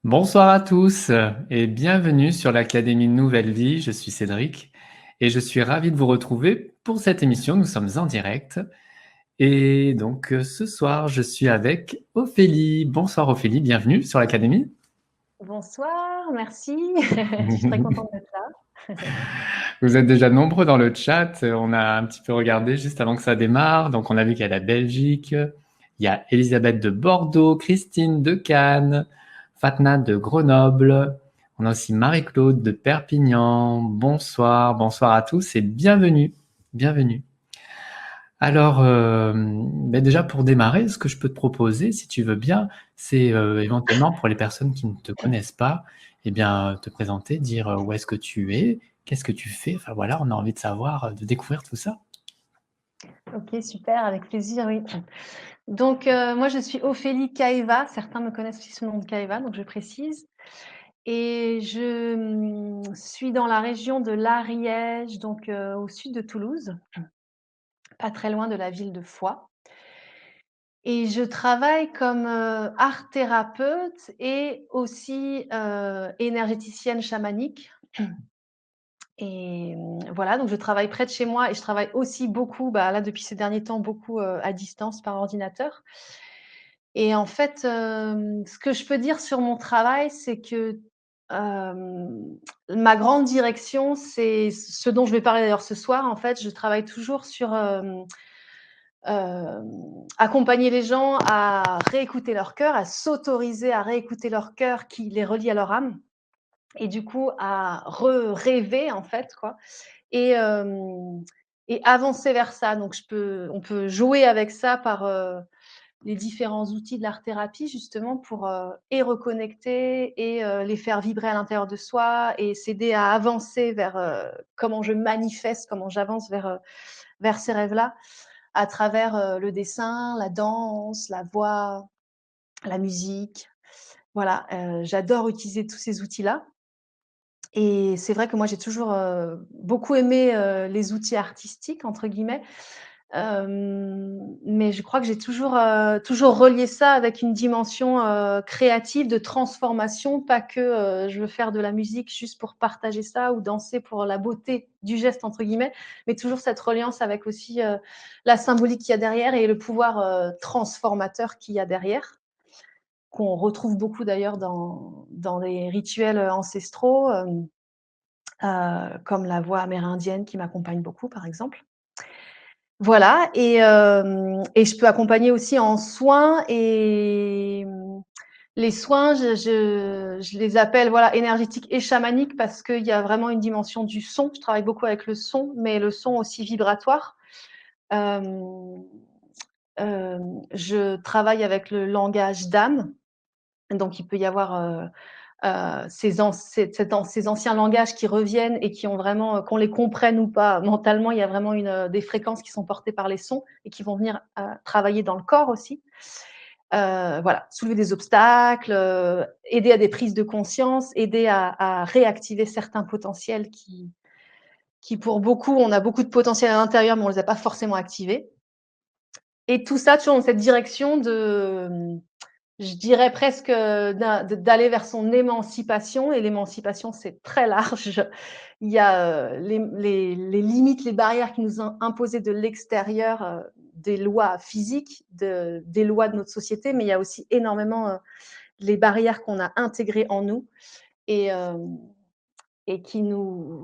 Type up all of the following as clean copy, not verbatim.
Bonsoir à tous et bienvenue sur l'Académie Nouvelle Vie. Je suis Cédric et je suis ravi de vous retrouver pour cette émission. Nous sommes en direct et donc ce soir, je suis avec Ophélie. Bonsoir Ophélie, bienvenue sur l'Académie. Bonsoir, merci. Je suis très contente d'être là. Vous êtes déjà nombreux dans le chat. On a un petit peu regardé juste avant que ça démarre. Donc on a vu qu'il y a la Belgique, il y a Elisabeth de Bordeaux, Christine de Cannes, Fatna de Grenoble. On a aussi Marie-Claude de Perpignan. Bonsoir, bonsoir à tous et bienvenue, bienvenue. Alors, déjà pour démarrer, ce que je peux te proposer, si tu veux bien, c'est éventuellement pour les personnes qui ne te connaissent pas, eh bien, te présenter, dire où est-ce que tu es, qu'est-ce que tu fais. Enfin voilà, on a envie de savoir, de découvrir tout ça. Ok, super, avec plaisir, oui. Donc, moi, je suis Ophélie Caeva. Certains me connaissent aussi sous le nom de Caeva, donc je précise. Et je suis dans la région de l'Ariège, donc au sud de Toulouse, pas très loin de la ville de Foix. Et je travaille comme art thérapeute et aussi énergéticienne chamanique. Et voilà, donc je travaille près de chez moi et je travaille aussi beaucoup, là, depuis ces derniers temps, beaucoup, à distance par ordinateur. Et en fait, ce que je peux dire sur mon travail, c'est que, ma grande direction, c'est ce dont je vais parler d'ailleurs ce soir. En fait, je travaille toujours sur, accompagner les gens à réécouter leur cœur, à s'autoriser à réécouter leur cœur qui les relie à leur âme et du coup à rêver en fait, quoi. Et, et avancer vers ça. Donc, on peut jouer avec ça par les différents outils de l'art-thérapie, justement, pour et reconnecter et les faire vibrer à l'intérieur de soi et s'aider à avancer vers comment je manifeste, comment j'avance vers ces rêves-là, à travers le dessin, la danse, la voix, la musique. Voilà, j'adore utiliser tous ces outils-là. Et c'est vrai que moi, j'ai toujours, beaucoup aimé, les «outils artistiques» entre guillemets, mais je crois que j'ai toujours relié ça avec une dimension, créative de transformation, pas que, je veux faire de la musique juste pour partager ça ou danser pour la «beauté du geste» entre guillemets, mais toujours cette reliance avec aussi, la symbolique qu'il y a derrière et le pouvoir, transformateur qu'il y a derrière, qu'on retrouve beaucoup d'ailleurs dans les rituels, ancestraux, comme la voix amérindienne qui m'accompagne beaucoup, par exemple. Voilà et je peux accompagner aussi en soins et les soins, je les appelle, voilà, énergétiques et chamaniques parce qu'il y a vraiment une dimension du son. Je travaille beaucoup avec le son, mais le son aussi vibratoire. Hem, je travaille avec le langage d'âme, donc il peut y avoir, ces anciens langages qui reviennent et qui ont vraiment, qu'on les comprenne ou pas, mentalement, il y a vraiment des fréquences qui sont portées par les sons et qui vont venir travailler dans le corps aussi. Voilà, soulever des obstacles, aider à des prises de conscience, aider à réactiver certains potentiels qui pour beaucoup, on a beaucoup de potentiel à l'intérieur, mais on ne les a pas forcément activés. Et tout ça toujours dans cette direction de, je dirais presque, d'aller vers son émancipation et l'émancipation, c'est très large. Il y a, les limites, les barrières qui nous ont imposées de l'extérieur, des lois physiques, des lois de notre société, mais il y a aussi énormément, les barrières qu'on a intégrées en nous et hem et qui nous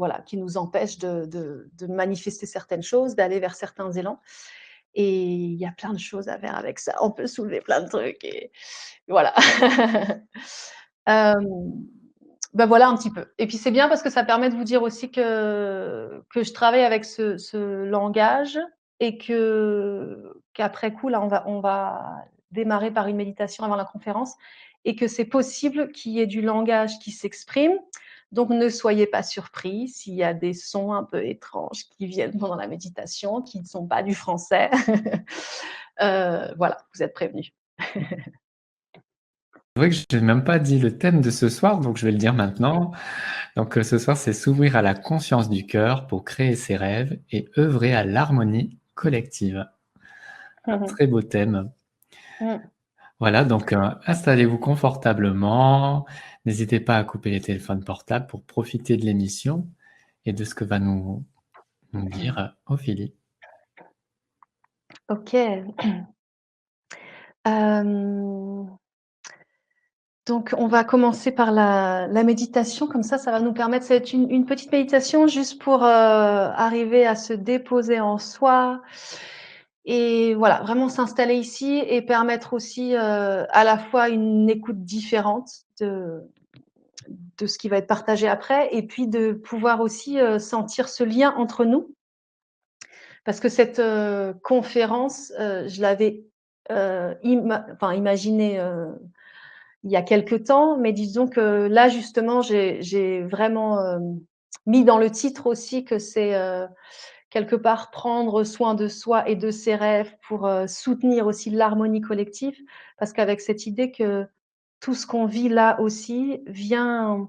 empêchent de manifester certaines choses, d'aller vers certains élans et il y a plein de choses à faire avec ça. On peut soulever plein de trucs et voilà. Hem, voilà un petit peu et puis c'est bien parce que ça permet de vous dire aussi que je travaille avec ce langage et qu'après coup, là, on va démarrer par une méditation avant la conférence et que c'est possible qu'il y ait du langage qui s'exprime. Donc ne soyez pas surpris s'il y a des sons un peu étranges qui viennent pendant la méditation, qui ne sont pas du français. Voilà, vous êtes prévenus. C'est vrai que je n'ai même pas dit le thème de ce soir, donc je vais le dire maintenant. Donc ce soir, c'est s'ouvrir à la conscience du cœur pour créer ses rêves et œuvrer à l'harmonie collective. Un très beau thème. Mmh. Voilà, donc installez-vous confortablement. N'hésitez pas à couper les téléphones portables pour profiter de l'émission et de ce que va nous dire Ophélie. OK. Hem, donc on va commencer par la méditation, comme ça va nous permettre ça va être une petite méditation juste pour, arriver à se déposer en soi et voilà, vraiment s'installer ici et permettre aussi, à la fois une écoute différente de ce qui va être partagé après et puis de pouvoir aussi, sentir ce lien entre nous. Parce que cette, conférence, je l'avais, imaginée, il y a quelque temps, mais disons que là, justement, j'ai vraiment, mis dans le titre aussi que c'est, quelque part prendre soin de soi et de ses rêves pour, soutenir aussi l'harmonie collective. Parce qu'avec cette idée que tout ce qu'on vit là aussi hem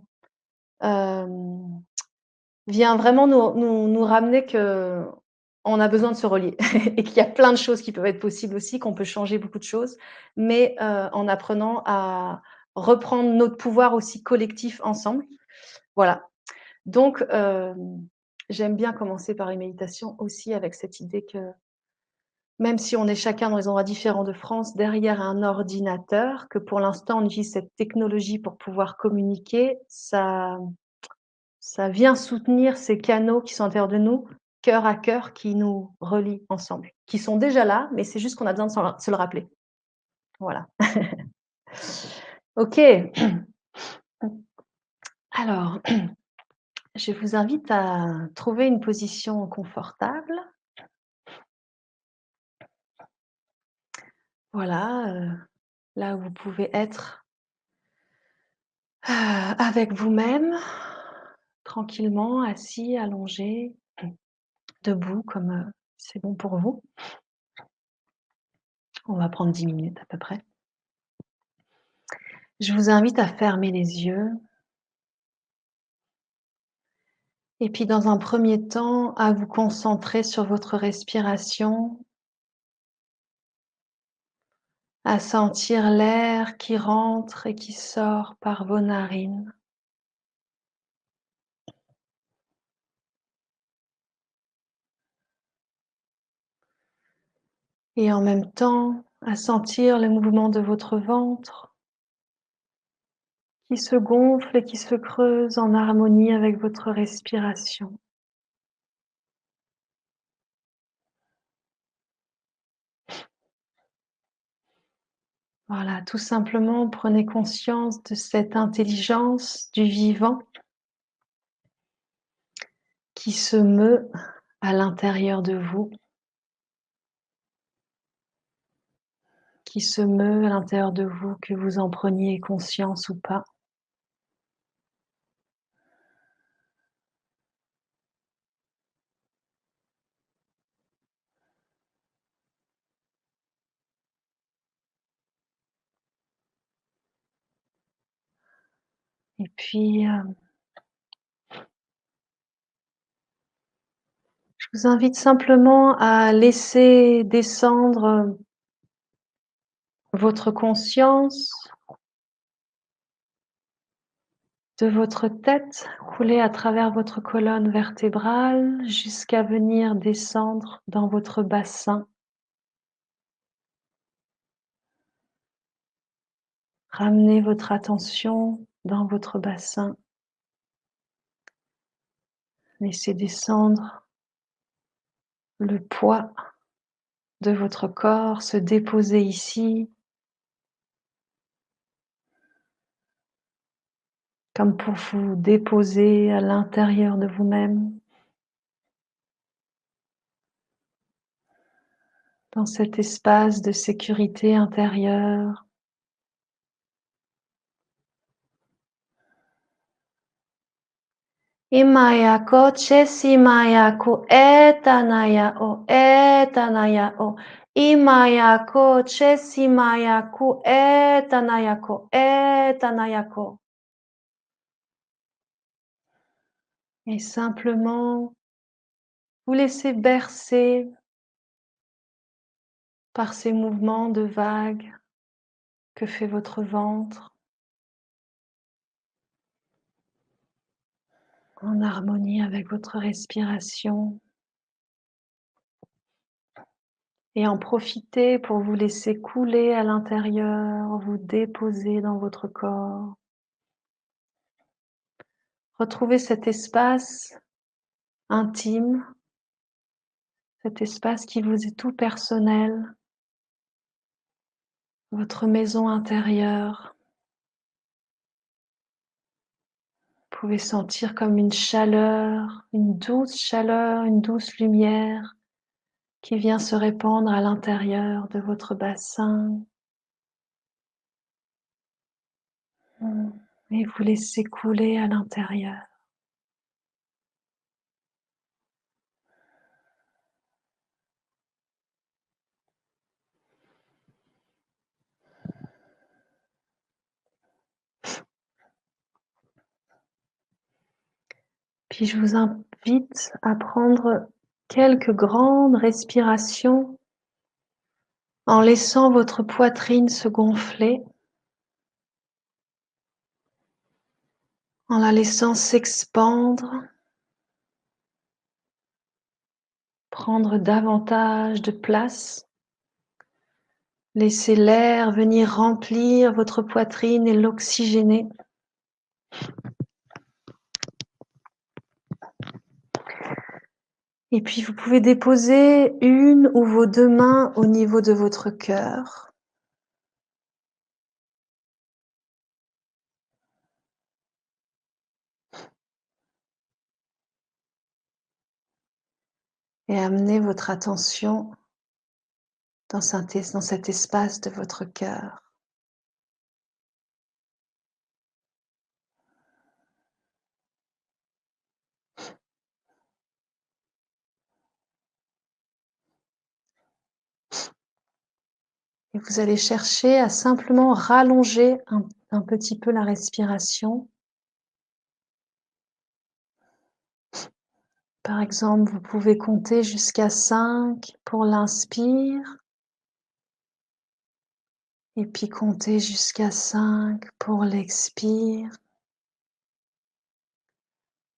vient vraiment nous ramener qu'on a besoin de se relier et qu'il y a plein de choses qui peuvent être possibles aussi, qu'on peut changer beaucoup de choses, mais en apprenant à reprendre notre pouvoir aussi collectif ensemble. Voilà. Donc j'aime bien commencer par une méditation aussi avec cette idée que même si on est chacun dans des endroits différents de France, derrière un ordinateur, que pour l'instant on utilise cette technologie pour pouvoir communiquer, ça vient soutenir ces canaux qui sont à l'intérieur de nous, cœur à cœur, qui nous relient ensemble, qui sont déjà là, mais c'est juste qu'on a besoin de se le rappeler. Voilà. OK. Alors, je vous invite à trouver une position confortable. Voilà, là où vous pouvez être, avec vous-même, tranquillement, assis, allongé, debout comme, c'est bon pour vous. On va prendre 10 minutes à peu près. Je vous invite à fermer les yeux. Et puis dans un premier temps, à vous concentrer sur votre respiration, à sentir l'air qui rentre et qui sort par vos narines. Et en même temps, à sentir les mouvements de votre ventre qui se gonfle et qui se creuse en harmonie avec votre respiration. Voilà, tout simplement prenez conscience de cette intelligence du vivant qui se meut à l'intérieur de vous, qui se meut à l'intérieur de vous, que vous en preniez conscience ou pas. Et puis, je vous invite simplement à laisser descendre votre conscience de votre tête, couler à travers votre colonne vertébrale jusqu'à venir descendre dans votre bassin. Ramenez votre attention dans votre bassin. Laissez descendre le poids de votre corps, se déposer ici, comme pour vous déposer à l'intérieur de vous-même, dans cet espace de sécurité intérieure. Imayako chesimayako etanaya o etanaya o imayako chesimayaku etanayako etanayako. Et simplement vous laissez bercer par ces mouvements de vagues. Que fait votre ventre? En harmonie avec votre respiration. Et en profiter pour vous laisser couler à l'intérieur, vous déposer dans votre corps. Retrouvez cet espace intime, cet espace qui vous est tout personnel, votre maison intérieure. Vous pouvez sentir comme une chaleur, une douce lumière qui vient se répandre à l'intérieur de votre bassin. Et vous laissez couler à l'intérieur. Puis je vous invite à prendre quelques grandes respirations en laissant votre poitrine se gonfler, en la laissant s'expandre, prendre davantage de place. Laissez l'air venir remplir votre poitrine et l'oxygéner. Et puis vous pouvez déposer une ou vos deux mains au niveau de votre cœur. Et amener votre attention dans cet espace de votre cœur. Et vous allez chercher à simplement rallonger un petit peu la respiration. Par exemple, vous pouvez compter jusqu'à 5 pour l'inspire. Et puis compter jusqu'à 5 pour l'expire.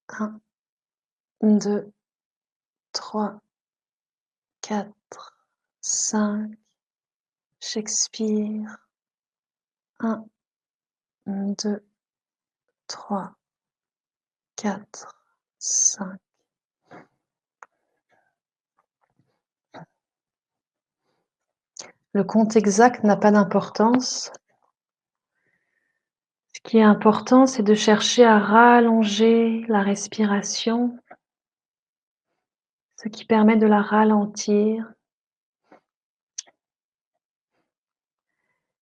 1, 2, 3, 4, 5. J'expire. 1, 2, 3, 4, 5. Le compte exact n'a pas d'importance. Ce qui est important, c'est de chercher à rallonger la respiration, ce qui permet de la ralentir.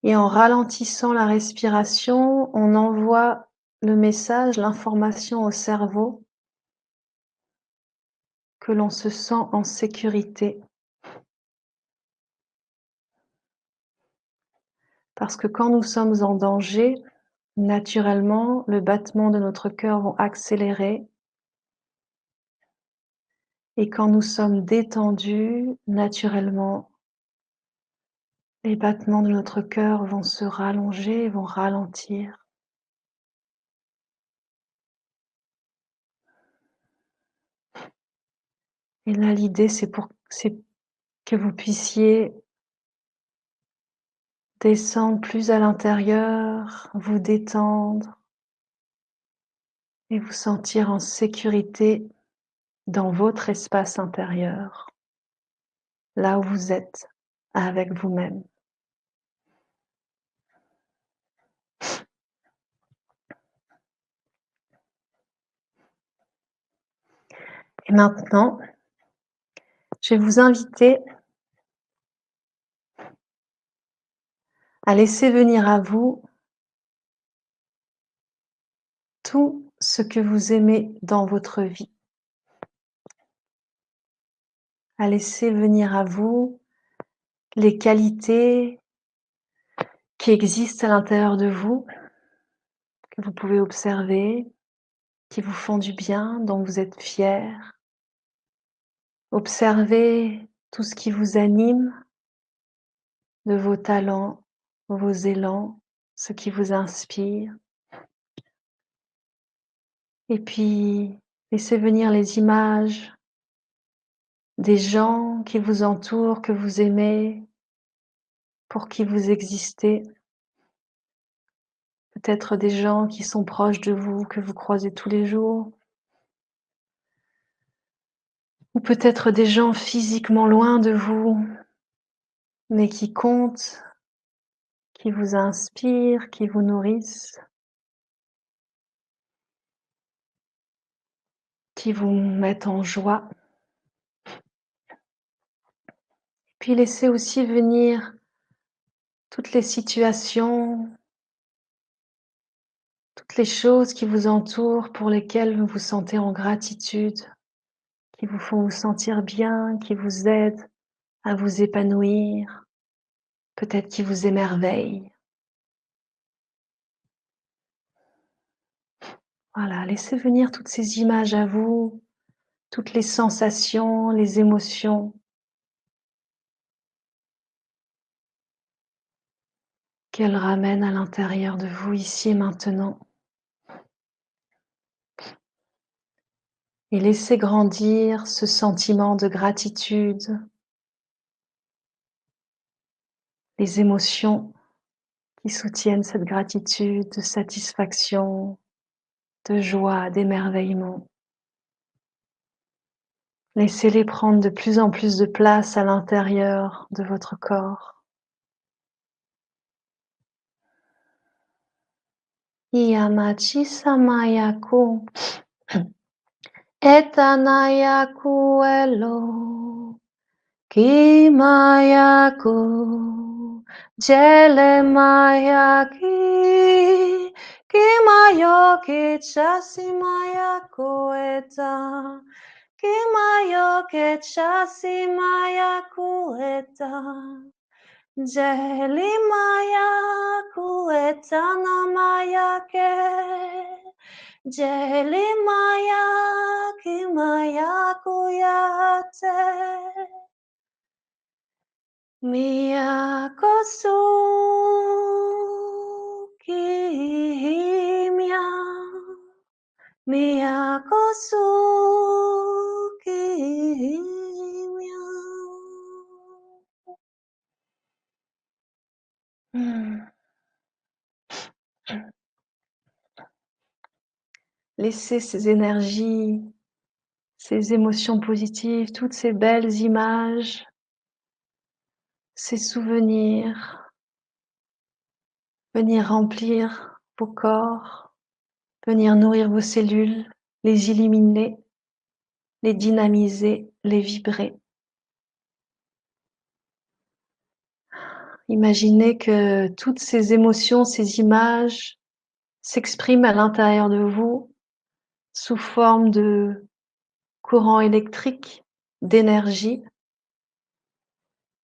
Et en ralentissant la respiration, on envoie le message, l'information au cerveau que l'on se sent en sécurité. Parce que quand nous sommes en danger, naturellement, le battement de notre cœur va accélérer. Et quand nous sommes détendus, naturellement, les battements de notre cœur vont se rallonger, vont ralentir. Et là, l'idée, c'est que vous puissiez descendre plus à l'intérieur, vous détendre et vous sentir en sécurité dans votre espace intérieur, là où vous êtes avec vous-même. Et maintenant, je vais vous inviter à laisser venir à vous tout ce que vous aimez dans votre vie. À laisser venir à vous les qualités qui existent à l'intérieur de vous, que vous pouvez observer, qui vous font du bien, dont vous êtes fiers. Observez tout ce qui vous anime, de vos talents, vos élans, ce qui vous inspire. Et puis, laissez venir les images des gens qui vous entourent, que vous aimez, pour qui vous existez. Peut-être des gens qui sont proches de vous, que vous croisez tous les jours. Ou peut-être des gens physiquement loin de vous, mais qui comptent, qui vous inspirent, qui vous nourrissent, qui vous mettent en joie. Puis laissez aussi venir toutes les situations, toutes les choses qui vous entourent, pour lesquelles vous vous sentez en gratitude, qui vous font vous sentir bien, qui vous aident à vous épanouir, peut-être qui vous émerveillent. Voilà, laissez venir toutes ces images à vous, toutes les sensations, les émotions qu'elles ramènent à l'intérieur de vous, ici et maintenant. Et laissez grandir ce sentiment de gratitude, les émotions qui soutiennent cette gratitude, de satisfaction, de joie, d'émerveillement. Laissez-les prendre de plus en plus de place à l'intérieur de votre corps. Yamachi-samayaku, etanayaku elo, kimayaku, jelemayaki, kimayoki chasimayaku eta, kimayoki chasimayaku eta. Jelimayaku etanamayake, Jelimayaki mayaku yate, Miyakosuki himya, Miyakosuki himya. Laissez ces énergies, ces émotions positives, toutes ces belles images, ces souvenirs, venir remplir vos corps, venir nourrir vos cellules, les illuminer, les dynamiser, les vibrer. Imaginez que toutes ces émotions, ces images s'expriment à l'intérieur de vous sous forme de courant électrique, d'énergie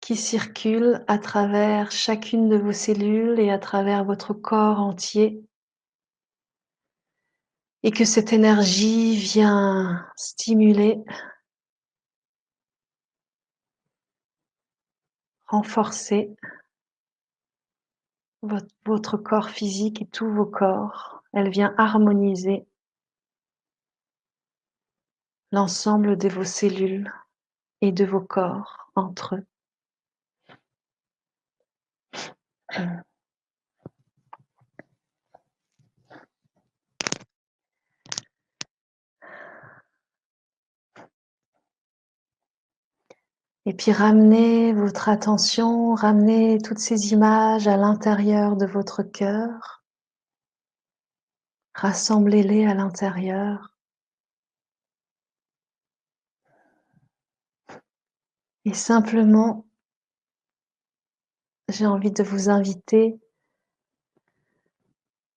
qui circule à travers chacune de vos cellules et à travers votre corps entier. Et que cette énergie vient stimuler, renforcer votre corps physique et tous vos corps. Elle vient harmoniser l'ensemble de vos cellules et de vos corps entre eux. Et puis ramenez votre attention, ramenez toutes ces images à l'intérieur de votre cœur. Rassemblez-les à l'intérieur. Et simplement, j'ai envie de vous inviter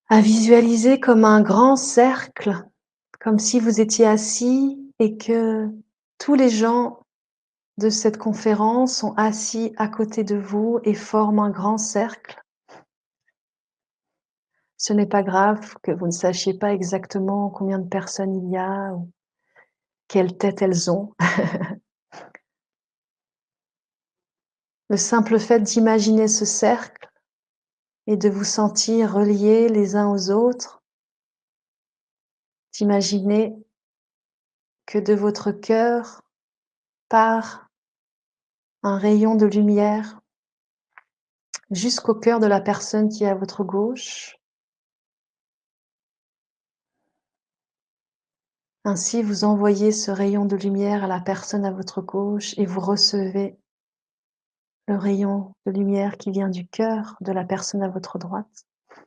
à visualiser comme un grand cercle, comme si vous étiez assis et que tous les gens de cette conférence sont assis à côté de vous et forment un grand cercle. Ce n'est pas grave que vous ne sachiez pas exactement combien de personnes il y a ou quelle tête elles ont. Le simple fait d'imaginer ce cercle et de vous sentir reliés les uns aux autres, d'imaginer que de votre cœur part un rayon de lumière jusqu'au cœur de la personne qui est à votre gauche. Ainsi, vous envoyez ce rayon de lumière à la personne à votre gauche et vous recevez le rayon de lumière qui vient du cœur de la personne à votre droite. Vous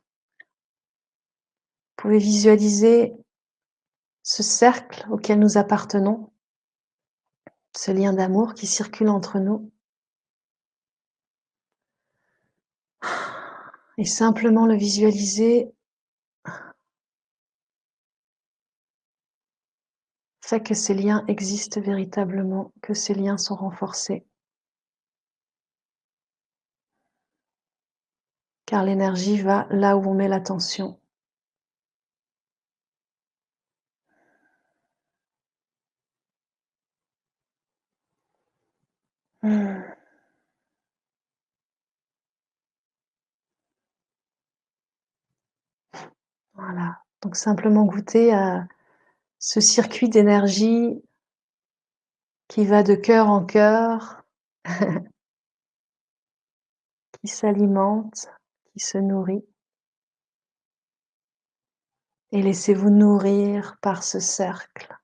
pouvez visualiser ce cercle auquel nous appartenons, ce lien d'amour qui circule entre nous, et simplement le visualiser fait que ces liens existent véritablement, que ces liens sont renforcés. Car l'énergie va là où on met l'attention. Voilà. Donc simplement goûter à ce circuit d'énergie qui va de cœur en cœur, qui s'alimente, qui se nourrit. Et laissez-vous nourrir par ce cercle.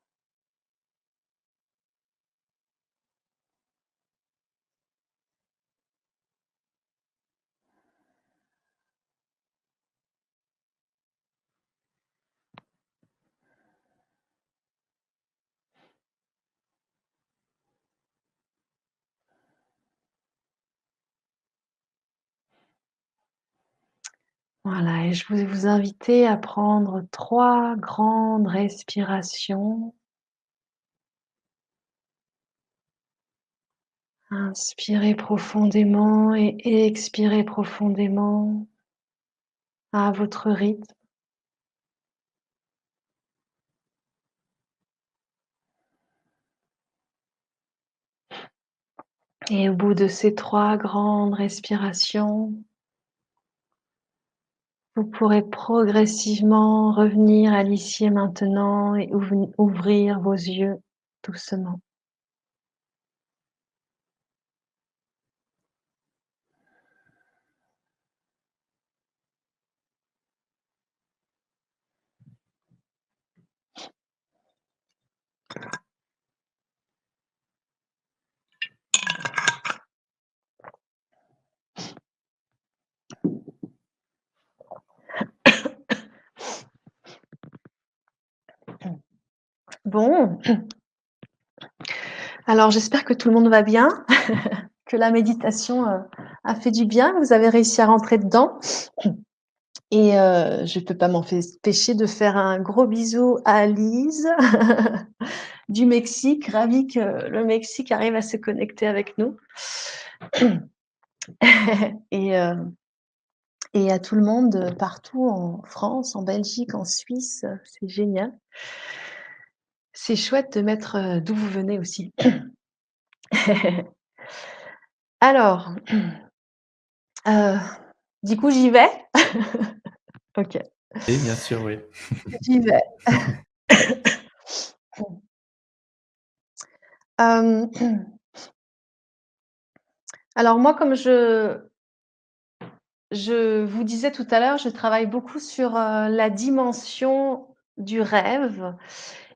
Voilà, et je vais vous inviter à prendre 3 grandes respirations. Inspirez profondément et expirez profondément à votre rythme. Et au bout de ces 3 grandes respirations, vous pourrez progressivement revenir à l'ici et maintenant et ouvrir vos yeux doucement. Bon, alors j'espère que tout le monde va bien, que la méditation, a fait du bien, que vous avez réussi à rentrer dedans. Et je peux pas m'empêcher de faire un gros bisou à Lise du Mexique, ravie que le Mexique arrive à se connecter avec nous. Et et à tout le monde, partout en France, en Belgique, en Suisse, c'est génial. C'est chouette de mettre, d'où vous venez aussi. Alors, heu, du coup, j'y vais? OK, Et bien sûr, oui. j'y vais. Hem, alors moi, comme je vous disais tout à l'heure, je travaille beaucoup sur, la dimension du rêve,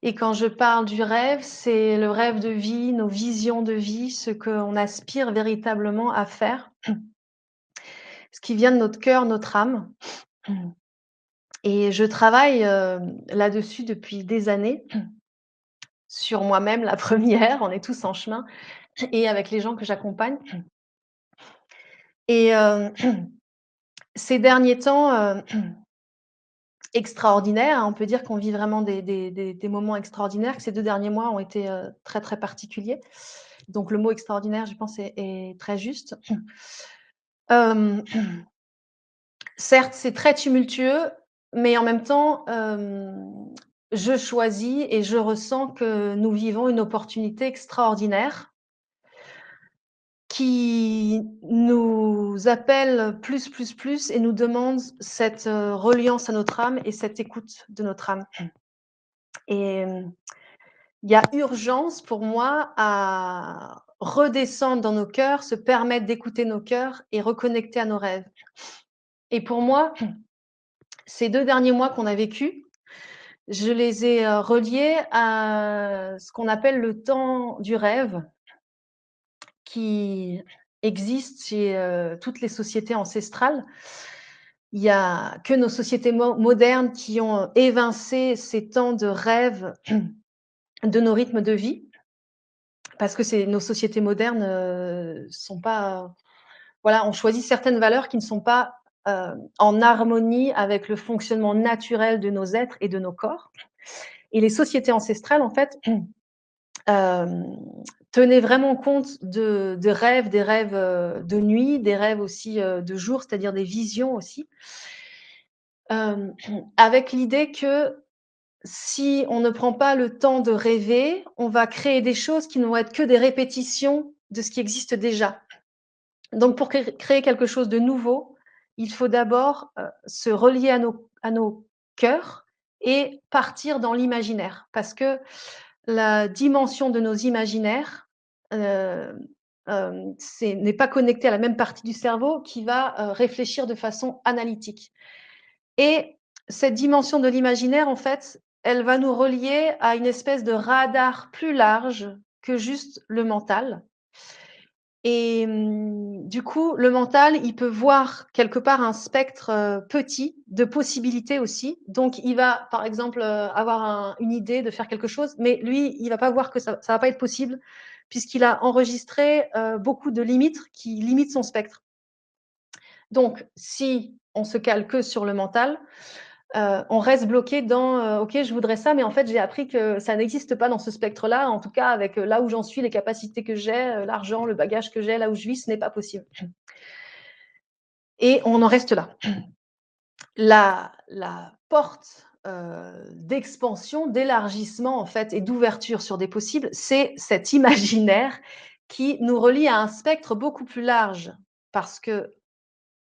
et quand je parle du rêve, c'est le rêve de vie, nos visions de vie, ce qu'on aspire véritablement à faire, ce qui vient de notre cœur, notre âme. Et je travaille, là-dessus depuis des années, sur moi-même la première, on est tous en chemin, et avec les gens que j'accompagne. Et ces derniers temps, extraordinaires, hein, on peut dire qu'on vit vraiment des moments extraordinaires, que ces 2 derniers mois ont été, très, très particuliers. Donc le mot extraordinaire, je pense, est très juste. Hem, certes, c'est très tumultueux, mais en même temps, je choisis et je ressens que nous vivons une opportunité extraordinaire qui nous appelle plus et nous demande cette, reliance à notre âme et cette écoute de notre âme. Et il y a urgence pour moi à redescendre dans nos cœurs, se permettre d'écouter nos cœurs et reconnecter à nos rêves. Et pour moi, ces 2 derniers mois qu'on a vécus, je les ai, reliés à ce qu'on appelle le temps du rêve, qui existe chez, toutes les sociétés ancestrales. Il y a que nos sociétés modernes qui ont évincé ces temps de rêve de nos rythmes de vie, parce que nos sociétés modernes, sont pas, voilà, on choisit certaines valeurs qui ne sont pas, en harmonie avec le fonctionnement naturel de nos êtres et de nos corps. Et les sociétés ancestrales, en fait, tenaient vraiment compte de rêves, des rêves, de nuit, des rêves aussi, de jour, c'est-à-dire des visions aussi, avec l'idée que si on ne prend pas le temps de rêver, on va créer des choses qui ne vont être que des répétitions de ce qui existe déjà. Donc pour créer quelque chose de nouveau, il faut d'abord, se relier à nos cœurs et partir dans l'imaginaire. Parce que la dimension de nos imaginaires, n'est pas connectée à la même partie du cerveau qui va, réfléchir de façon analytique. Et cette dimension de l'imaginaire, en fait, elle va nous relier à une espèce de radar plus large que juste le mental. Et du coup, le mental, il peut voir quelque part un spectre, petit de possibilités aussi. Donc il va, par exemple, avoir une idée de faire quelque chose, mais lui, il va pas voir que ça va pas être possible puisqu'il a enregistré, beaucoup de limites qui limitent son spectre. Donc si on se cale que sur le mental, on reste bloqué dans, «OK, je voudrais ça, mais en fait, j'ai appris que ça n'existe pas dans ce spectre-là. En tout cas, avec, là où j'en suis, les capacités que j'ai, l'argent, le bagage que j'ai, là où je vis, ce n'est pas possible» et on en reste là. La porte, d'expansion, d'élargissement, en fait et d'ouverture sur des possibles, c'est cet imaginaire qui nous relie à un spectre beaucoup plus large parce que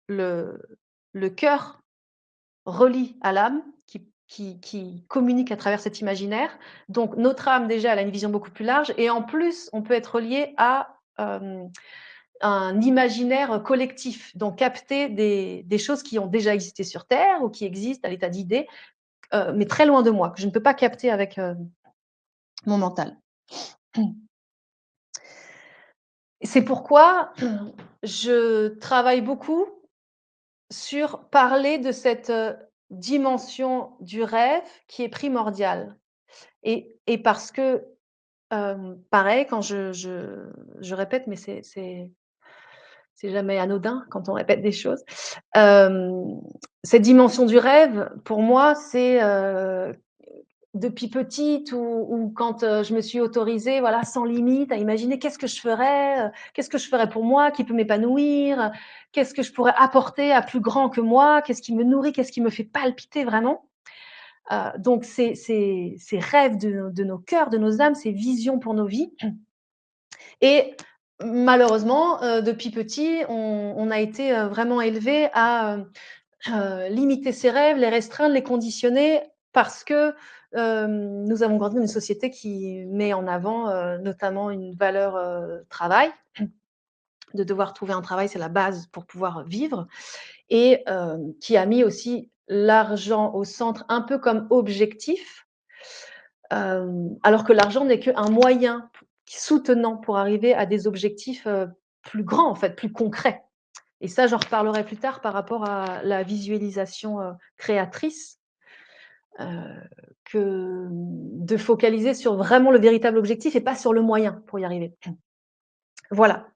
le le cœur relie à l'âme qui communique à travers cet imaginaire. Donc notre âme déjà, elle a une vision beaucoup plus large et en plus, on peut être relié à, un imaginaire collectif, donc capter des choses qui ont déjà existé sur terre ou qui existent à l'état d'idée, mais très loin de moi, que je ne peux pas capter avec, mon mental. C'est pourquoi je travaille beaucoup sur parler de cette, dimension du rêve qui est primordiale et parce que, pareil quand je répète, mais c'est jamais anodin quand on répète des choses. Hem, Cette dimension du rêve, pour moi, c'est, depuis petite ou quand, je me suis autorisée, voilà, sans limite à imaginer qu'est-ce que je ferais, qu'est-ce que je ferais pour moi, qui peut m'épanouir, qu'est-ce que je pourrais apporter à plus grand que moi, qu'est-ce qui me nourrit, qu'est-ce qui me fait palpiter vraiment. Donc ces rêves de nos cœurs, de nos âmes, ces visions pour nos vies et malheureusement, depuis petit, on a été, vraiment élevés à, limiter ses rêves, les restreindre, les conditionner parce que, nous avons grandi dans une société qui met en avant, notamment une valeur, travail. De devoir trouver un travail, c'est la base pour pouvoir vivre et qui a mis aussi l'argent au centre un peu comme objectif, alors que l'argent n'est qu'un moyen soutenant pour arriver à des objectifs, plus grands en fait, plus concrets. Et ça, j'en reparlerai plus tard par rapport à la visualisation, créatrice, heu, que de focaliser sur vraiment le véritable objectif et pas sur le moyen pour y arriver. Voilà.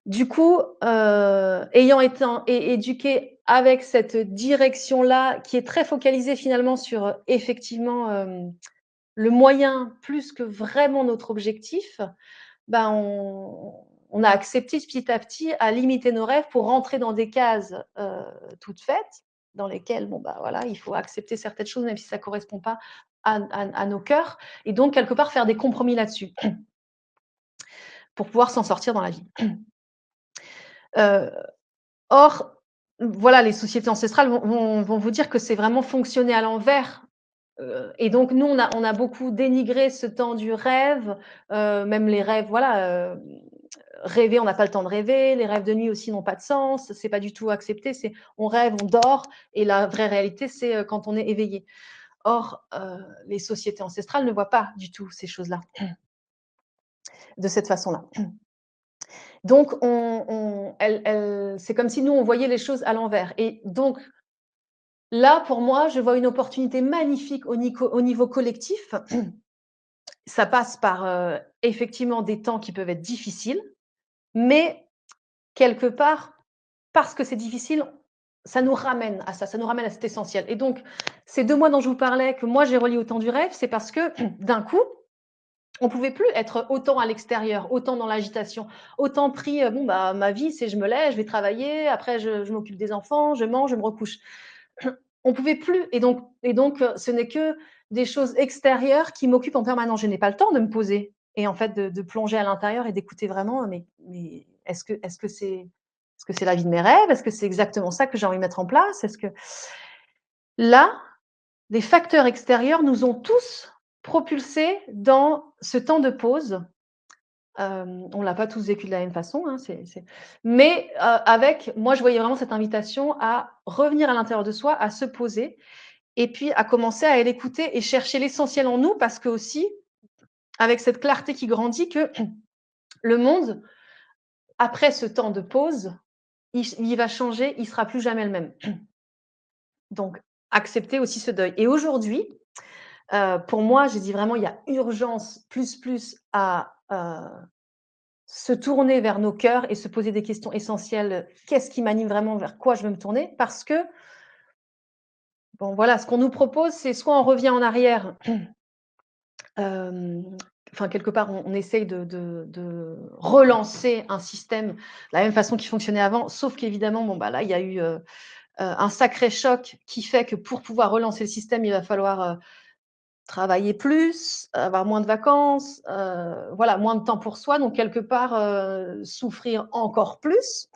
Du coup, ayant été éduquée avec cette direction-là qui est très focalisée finalement sur, effectivement, le moyen plus que vraiment notre objectif, ben, on a accepté petit à petit à limiter nos rêves pour rentrer dans des cases, toutes faites, dans lesquelles, bon, bah, voilà, il faut accepter certaines choses même si ça ne correspond pas à nos cœurs et donc quelque part faire des compromis là-dessus pour pouvoir s'en sortir dans la vie. Heu, or, voilà, les sociétés ancestrales vont vous dire que c'est vraiment fonctionné à l'envers. Et donc nous, on a beaucoup dénigré ce temps du rêve, même les rêves, voilà, rêver, on n'a pas le temps de rêver, les rêves de nuit aussi n'ont pas de sens, c'est pas du tout accepté, c'est on rêve, on dort et la vraie réalité, c'est, quand on est éveillé. Or, les sociétés ancestrales ne voient pas du tout ces choses-là, de cette façon-là. Donc c'est comme si nous, on voyait les choses à l'envers et donc là, pour moi, je vois une opportunité magnifique au niveau collectif. Ça passe par, effectivement des temps qui peuvent être difficiles, mais quelque part, parce que c'est difficile, ça nous ramène à ça, ça nous ramène à cet essentiel et donc ces 2 mois dont je vous parlais, que moi j'ai reliés au temps du rêve, c'est parce que d'un coup, on pouvait plus être autant à l'extérieur, autant dans l'agitation, autant pris, bon, bah, ma vie, c'est je me lève, je vais travailler, après je m'occupe des enfants, je mange, je me recouche. On pouvait plus et donc ce n'est que des choses extérieures qui m'occupent en permanence. Je n'ai pas le temps de me poser et en fait de plonger à l'intérieur et d'écouter vraiment, mais est-ce que c'est la vie de mes rêves? Est-ce que c'est exactement ça que j'ai envie de mettre en place? Est-ce que là, les facteurs extérieurs nous ont tous propulsés dans ce temps de pause. On l'a pas tous vécu de la même façon, hein, mais avec moi, je voyais vraiment cette invitation à revenir à l'intérieur de soi, à se poser et puis à commencer à aller écouter et chercher l'essentiel en nous parce que aussi, avec cette clarté qui grandit, que le monde, après ce temps de pause, il va changer, il sera plus jamais le même. Donc accepter aussi ce deuil et aujourd'hui, pour moi, j'ai dit vraiment il y a urgence plus à, se tourner vers nos cœurs et se poser des questions essentielles. Qu'est-ce qui m'anime vraiment? Vers quoi je veux me tourner? Parce que, bon voilà, ce qu'on nous propose, c'est soit on revient en arrière. Hem, enfin, quelque part, on essaye de relancer un système de la même façon qu'il fonctionnait avant, sauf qu'évidemment, bon, bah, là, il y a eu, un sacré choc qui fait que pour pouvoir relancer le système, il va falloir, travailler plus, avoir moins de vacances, voilà, moins de temps pour soi, donc quelque part, souffrir encore plus.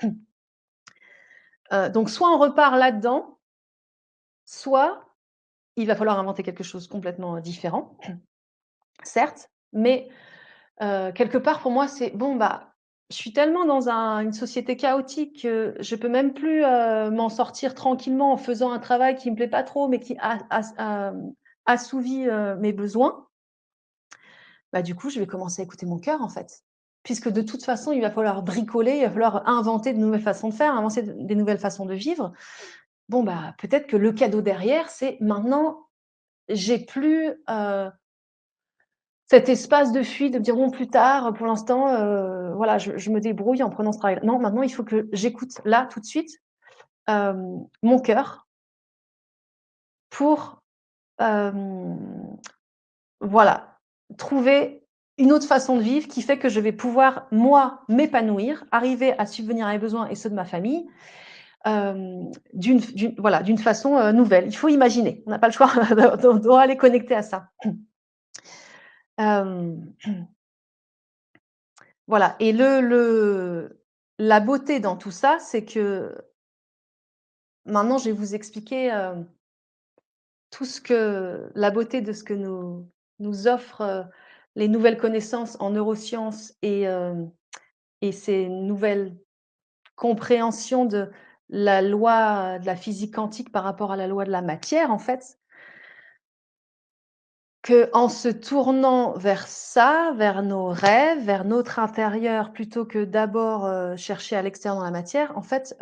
Donc soit on repart là-dedans, soit il va falloir inventer quelque chose complètement, différent, certes, mais quelque part, pour moi, c'est bon, bah, je suis tellement dans une société chaotique que je peux même plus, m'en sortir tranquillement en faisant un travail qui me plaît pas trop, mais qui assouvit, mes besoins. Bah, du coup, je vais commencer à écouter mon cœur, en fait. Puisque de toute façon, il va falloir bricoler, il va falloir inventer de nouvelles façons de faire, inventer des nouvelles façons de vivre. Bon, bah, peut-être que le cadeau derrière, c'est maintenant, j'ai plus, cet espace de fuite, de me dire: «Bon, plus tard, pour l'instant, voilà, je me débrouille en prenant ce travail-là». Non, maintenant, il faut que j'écoute là, tout de suite, mon cœur pour, hem, voilà, trouver une autre façon de vivre qui fait que je vais pouvoir, moi, m'épanouir, arriver à subvenir à mes besoins et ceux de ma famille, d'une façon, nouvelle. Il faut imaginer. On n'a pas le choix, on doit aller connecter à ça. Hem Voilà et la beauté dans tout ça, c'est que maintenant je vais vous expliquer, tout ce que la beauté de ce que nous offrent, les nouvelles connaissances en neurosciences et ces nouvelles compréhensions de la loi de la physique quantique par rapport à la loi de la matière, en fait. Qu'en se tournant vers ça, vers nos rêves, vers notre intérieur, plutôt que d'abord, chercher à l'extérieur dans la matière, en fait,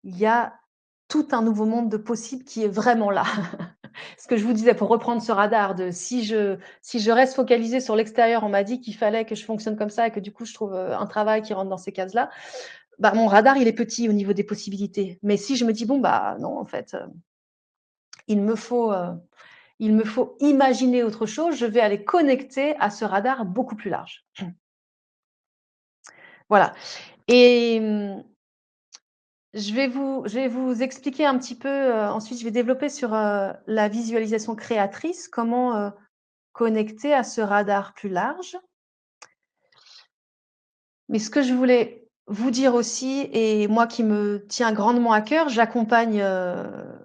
il y a tout un nouveau monde de possibles qui est vraiment là. Ce que je vous disais pour reprendre ce radar de si je reste focalisée sur l'extérieur, on m'a dit qu'il fallait que je fonctionne comme ça et que du coup je trouve, un travail qui rentre dans ces cases-là, bah, mon radar il est petit au niveau des possibilités. Mais si je me dis: «Bon, bah, non en fait, il me faut, il me faut imaginer autre chose», je vais aller connecter à ce radar beaucoup plus large. Voilà et je vais vous expliquer un petit peu, ensuite je vais développer sur, la visualisation créatrice, comment, connecter à ce radar plus large. Mais ce que je voulais vous dire aussi, et moi qui me tient grandement à cœur, j'accompagne,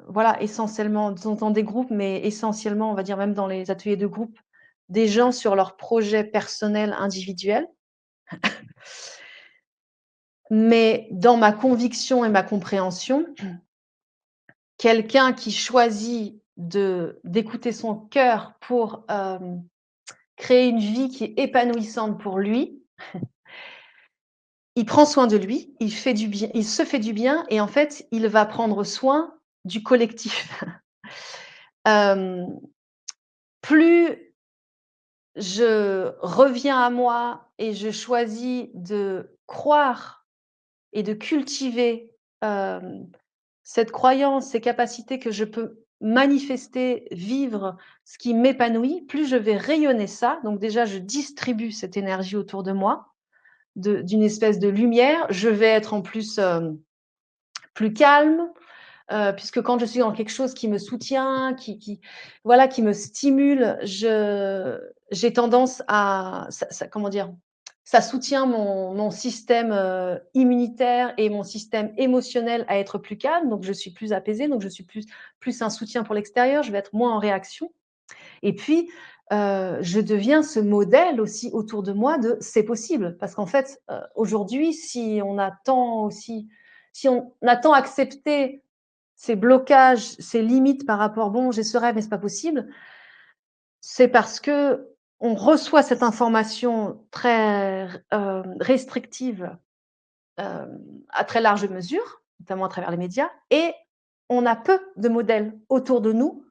voilà, essentiellement dans des groupes, mais essentiellement, on va dire même dans les ateliers de groupe, des gens sur leurs projets personnels individuels. Mais dans ma conviction et ma compréhension, quelqu'un qui choisit d'écouter son cœur pour, créer une vie qui est épanouissante pour lui, il prend soin de lui, il fait du bien, il se fait du bien, et en fait, il va prendre soin du collectif. Hem, Plus je reviens à moi et je choisis de croire et de cultiver, hem, cette croyance, ces capacités que je peux manifester, vivre ce qui m'épanouit, plus je vais rayonner ça. Donc déjà, je distribue cette énergie autour de moi, d'une espèce de lumière. Je vais être en plus, plus calme, puisque quand je suis dans quelque chose qui me soutient, voilà, qui me stimule, j'ai tendance à comment dire? Ça soutient mon système, immunitaire et mon système émotionnel à être plus calme, donc je suis plus apaisée, donc je suis plus un soutien pour l'extérieur, je vais être moins en réaction, et puis, je deviens ce modèle aussi autour de moi de: «C'est possible». Parce qu'en fait, aujourd'hui, si on a tant accepté ces blocages, ces limites par rapport: «Bon, j'ai ce rêve, mais c'est pas possible», c'est parce qu'on reçoit cette information très restrictive, à très large mesure, notamment à travers les médias, et on a peu de modèles autour de nous,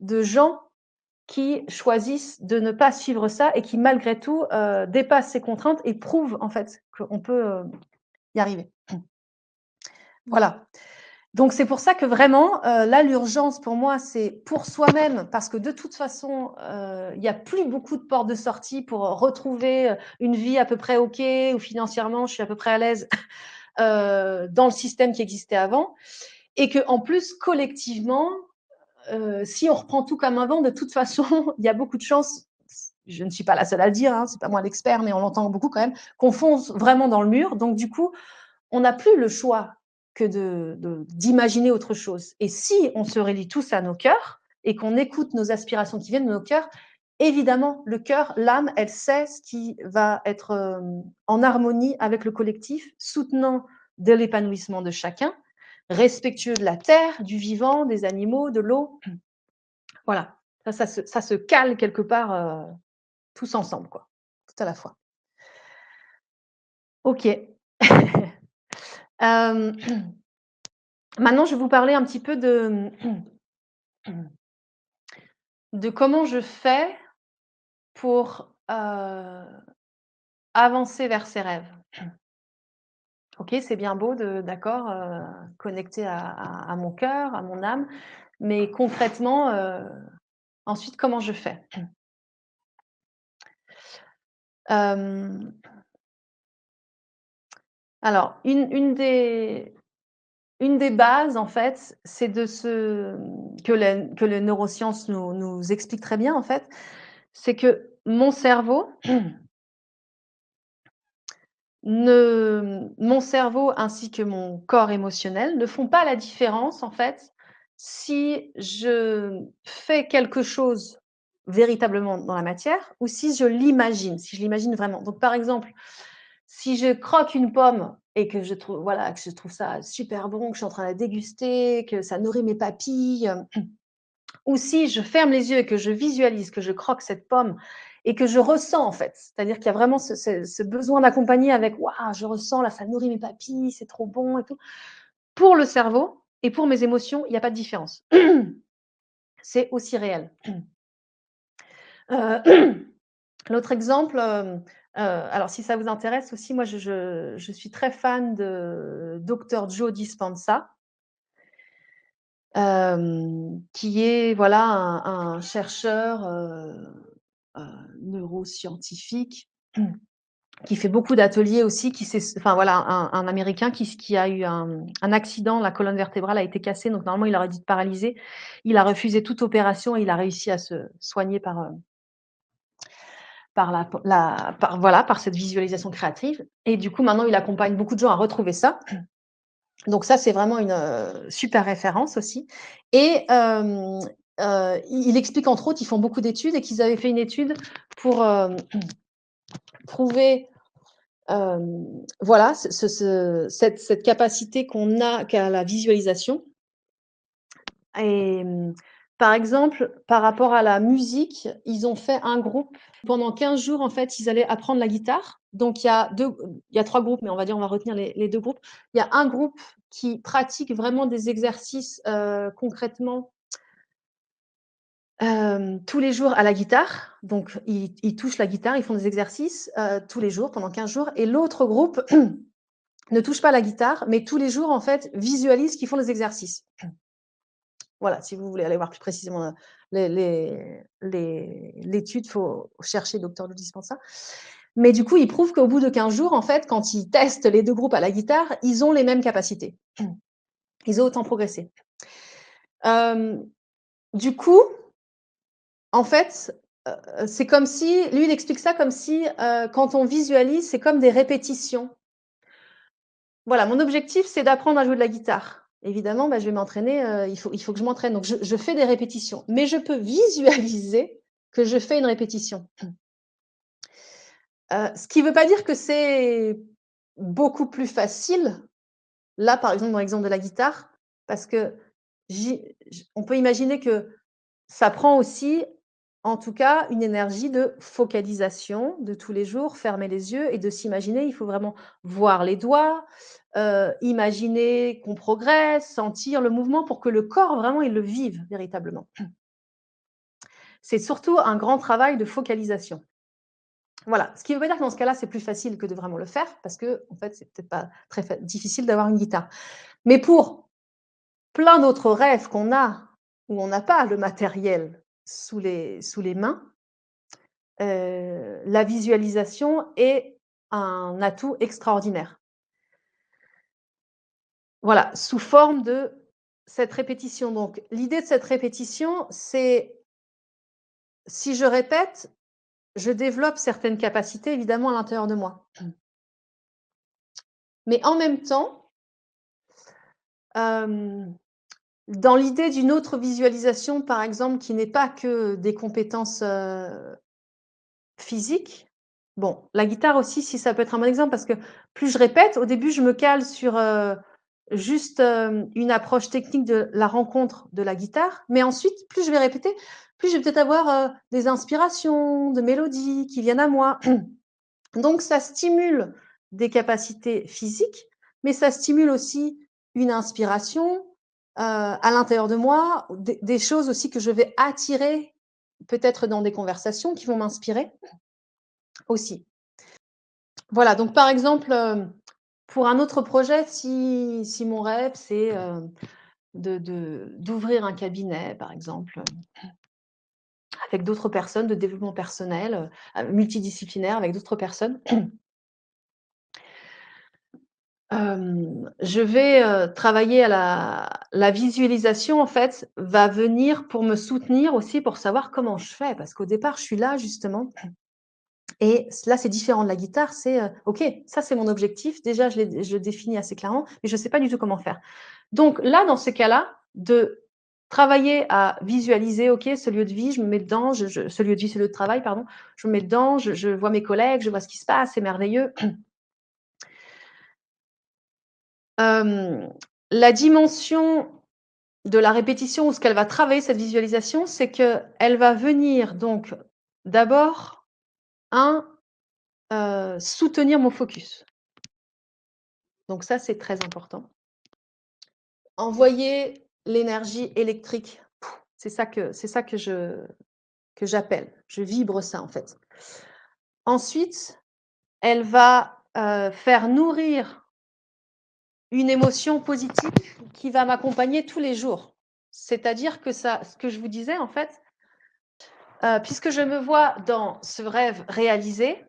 de gens qui choisissent de ne pas suivre ça et qui malgré tout, dépassent ces contraintes et prouvent en fait qu'on peut, y arriver. Voilà. Donc c'est pour ça que vraiment, là, l'urgence pour moi, c'est pour soi-même, parce que de toute façon, il y a plus beaucoup de portes de sortie pour retrouver, une vie à peu près OK, où financièrement je suis à peu près à l'aise, dans le système qui existait avant, et qu'en plus collectivement, si on reprend tout comme avant, de toute façon, il y a beaucoup de chances, je ne suis pas la seule à le dire, hein, c'est pas moi l'expert, mais on l'entend beaucoup quand même, qu'on fonce vraiment dans le mur. Donc du coup, on n'a plus le choix que d'imaginer autre chose. Et si on se relie tous à nos cœurs et qu'on écoute nos aspirations qui viennent de nos cœurs, évidemment, le cœur, l'âme, elle sait ce qui va être en harmonie avec le collectif, soutenant de l'épanouissement de chacun, respectueux de la terre, du vivant, des animaux, de l'eau. Voilà, ça se cale quelque part, tous ensemble, quoi, tout à la fois. OK. Hem, Maintenant, je vais vous parler un petit peu de comment je fais pour, avancer vers ses rêves. OK, c'est bien beau d'accord, connecter à mon cœur, à mon âme, mais concrètement, ensuite, comment je fais? Hem, alors une des bases, en fait, c'est que les neurosciences nous expliquent très bien, en fait, c'est que mon cerveau ainsi que mon corps émotionnel ne font pas la différence, en fait, si je fais quelque chose véritablement dans la matière ou si je l'imagine, si je l'imagine vraiment. Donc par exemple, si je croque une pomme et que je trouve, voilà, que je trouve ça super bon, que je suis en train de la déguster, que ça nourrit mes papilles, ou si je ferme les yeux et que je visualise que je croque cette pomme et que je ressens, en fait, c'est-à-dire qu'il y a vraiment ce besoin d'accompagner avec: «Waouh, je ressens là, ça nourrit mes papilles, c'est trop bon et tout». Pour le cerveau et pour mes émotions, il y a pas de différence. C'est aussi réel. L'autre exemple, alors si ça vous intéresse aussi, moi je suis très fan de Dr Joe Dispenza, qui est, voilà, un chercheur, heu, neuroscientifique, qui fait beaucoup d'ateliers aussi, enfin voilà, un Américain qui a eu un accident, la colonne vertébrale a été cassée, donc normalement il aurait dû être paralysé. Il a refusé toute opération et il a réussi à se soigner par cette visualisation créative et du coup, maintenant, il accompagne beaucoup de gens à retrouver ça. Donc ça, c'est vraiment une, super référence aussi et il explique entre autres, ils font beaucoup d'études et qu'ils avaient fait une étude pour, prouver, voilà, cette capacité qu'a la visualisation et par exemple, par rapport à la musique, ils ont fait un groupe pendant 15 jours, en fait, ils allaient apprendre la guitare. Donc il y a 3 groupes, mais on va dire, on va retenir les 2 groupes. Il y a un groupe qui pratique vraiment des exercices, concrètement, tous les jours à la guitare. Donc ils touchent la guitare, ils font des exercices, tous les jours pendant 15 jours et l'autre groupe ne touche pas la guitare, mais tous les jours, en fait, visualise qu'ils font des exercices. Voilà, si vous voulez aller voir plus précisément l'étude, il faut chercher Docteur Ludy Spencer. Mais du coup, ils prouvent qu'au bout de 15 jours, en fait, quand ils testent les 2 groupes à la guitare, ils ont les mêmes capacités. Ils ont autant progressé. Du coup, en fait, c'est comme si lui, il explique ça comme si, quand on visualise, c'est comme des répétitions. Voilà, mon objectif, c'est d'apprendre à jouer de la guitare. Évidemment, bah, je vais m'entraîner, il faut que je m'entraîne. Donc je fais des répétitions, mais je peux visualiser que je fais une répétition. Ce qui ne veut pas dire que c'est beaucoup plus facile. Là, par exemple, dans l'exemple de la guitare, parce que on peut imaginer que ça prend aussi, en tout cas, une énergie de focalisation de tous les jours, fermer les yeux et de s'imaginer. Il faut vraiment voir les doigts, imaginer qu'on progresse, sentir le mouvement pour que le corps, vraiment, il le vive véritablement. C'est surtout un grand travail de focalisation. Voilà, ce qui ne veut pas dire que dans ce cas-là, c'est plus facile que de vraiment le faire, parce que en fait, c'est peut-être pas très difficile d'avoir une guitare. Mais pour plein d'autres rêves qu'on a, où on n'a pas le matériel sous les mains, la visualisation est un atout extraordinaire. Voilà, sous forme de cette répétition. Donc l'idée de cette répétition, c'est si je répète, je développe certaines capacités évidemment à l'intérieur de moi. Mais en même temps, dans l'idée d'une autre visualisation, par exemple, qui n'est pas que des compétences, physiques. Bon, la guitare aussi, si ça peut être un bon exemple parce que plus je répète, au début, je me cale sur, juste, une approche technique de la rencontre de la guitare, mais ensuite, plus je vais répéter, plus je vais peut-être avoir, des inspirations de mélodies qui viennent à moi. Donc ça stimule des capacités physiques, mais ça stimule aussi une inspiration, à l'intérieur de moi, des choses aussi que je vais attirer peut-être dans des conversations qui vont m'inspirer aussi. Voilà, donc par exemple, pour un autre projet, si mon rêve, c'est, d'ouvrir un cabinet, par exemple, avec d'autres personnes, de développement personnel, multidisciplinaire avec d'autres personnes. Je vais, travailler à la visualisation en fait, va venir pour me soutenir aussi pour savoir comment je fais. Parce qu'au départ, je suis là justement et là, c'est différent de la guitare, c'est, OK, ça c'est mon objectif. Déjà, je le définis assez clairement, mais je ne sais pas du tout comment faire. Donc là, dans ce cas-là, de travailler à visualiser, OK, ce lieu de vie, je me mets dedans, ce lieu de vie, ce lieu de travail, pardon, je me mets dedans, je vois mes collègues, je vois ce qui se passe, c'est merveilleux. La dimension de la répétition ou ce qu'elle va travailler cette visualisation, c'est qu'elle va venir donc d'abord, soutenir mon focus. Donc ça, c'est très important. Envoyer l'énergie électrique, c'est ça que j'appelle. Je vibre ça, en fait. Ensuite, elle va, faire nourrir une émotion positive qui va m'accompagner tous les jours. C'est-à-dire que ça ce que je vous disais, en fait, puisque je me vois dans ce rêve réalisé,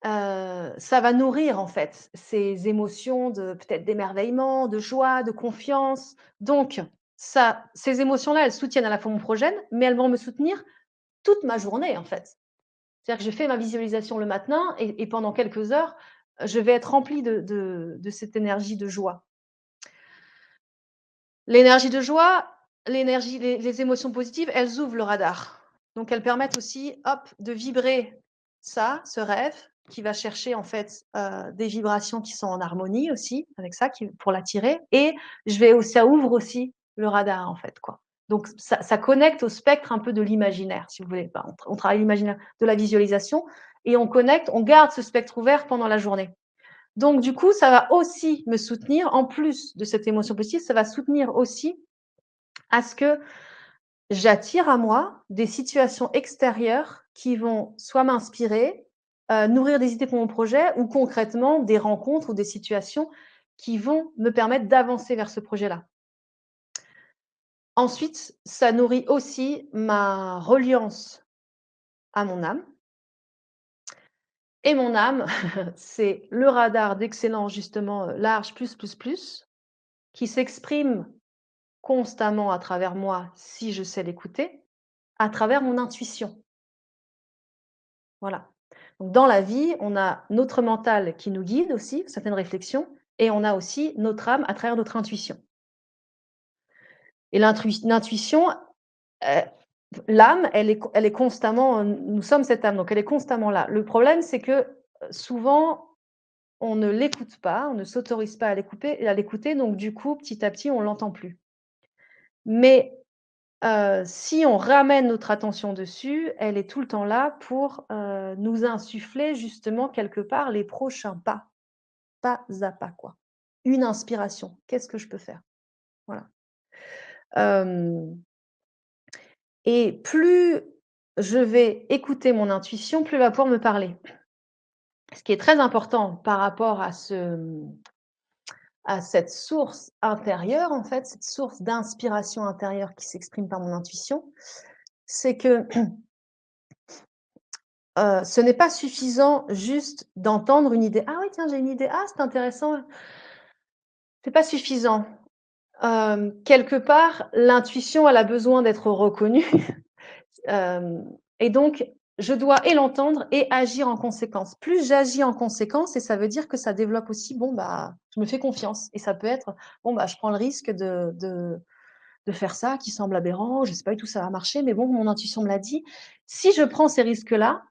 ça va nourrir, en fait, ces émotions de peut-être d'émerveillement, de joie, de confiance. Donc ces émotions-là, elles soutiennent à la fois mon projet, mais elles vont me soutenir toute ma journée, en fait. C'est-à-dire que je fais ma visualisation le matin et pendant quelques heures, je vais être remplie de cette énergie de joie. L'énergie de joie, les émotions positives, elles ouvrent le radar. Donc elles permettent aussi, hop, de vibrer ça, ce rêve qui va chercher en fait, des vibrations qui sont en harmonie aussi avec ça qui pour l'attirer et ça ouvre aussi le radar en fait, quoi. Donc ça connecte au spectre un peu de l'imaginaire, si vous voulez. Bah, on travaille l'imaginaire de la visualisation et on garde ce spectre ouvert pendant la journée. Donc du coup, ça va aussi me soutenir, en plus de cette émotion positive, ça va soutenir aussi à ce que j'attire à moi des situations extérieures qui vont soit m'inspirer, nourrir des idées pour mon projet ou concrètement des rencontres ou des situations qui vont me permettre d'avancer vers ce projet-là. Ensuite, ça nourrit aussi ma reliance à mon âme et mon âme, c'est le radar d'excellence justement, large plus, qui s'exprime constamment à travers moi, si je sais l'écouter, à travers mon intuition. Voilà. Donc dans la vie, on a notre mental qui nous guide aussi, certaines réflexions, et on a aussi notre âme à travers notre intuition. Et l'intuition, heu, l'âme, elle est constamment, nous sommes cette âme, donc elle est constamment là. Le problème, c'est que, souvent, on ne l'écoute pas, on ne s'autorise pas à l'écouter, donc du coup, petit à petit, on l'entend plus. Mais si on ramène notre attention dessus, elle est tout le temps là pour, nous insuffler justement quelque part les prochains pas à pas quoi. Une inspiration, qu'est-ce que je peux faire? Voilà. Hem et plus je vais écouter mon intuition, plus elle va pouvoir me parler. Ce qui est très important par rapport à cette source intérieure en fait, cette source d'inspiration intérieure qui s'exprime par mon intuition, c'est que ce n'est pas suffisant juste d'entendre une idée: «Ah oui, tiens, j'ai une idée. Ah, c'est intéressant». C'est pas suffisant. Quelque part, l'intuition, elle a besoin d'être reconnue, hem et donc je dois et l'entendre et agir en conséquence. Plus j'agis en conséquence et ça veut dire que ça développe aussi, bon, bah, je me fais confiance et ça peut être, bon, bah, je prends le risque de faire ça qui semble aberrant, je sais pas du tout où ça va marcher, mais bon, mon intuition me l'a dit. Si je prends ces risques-là,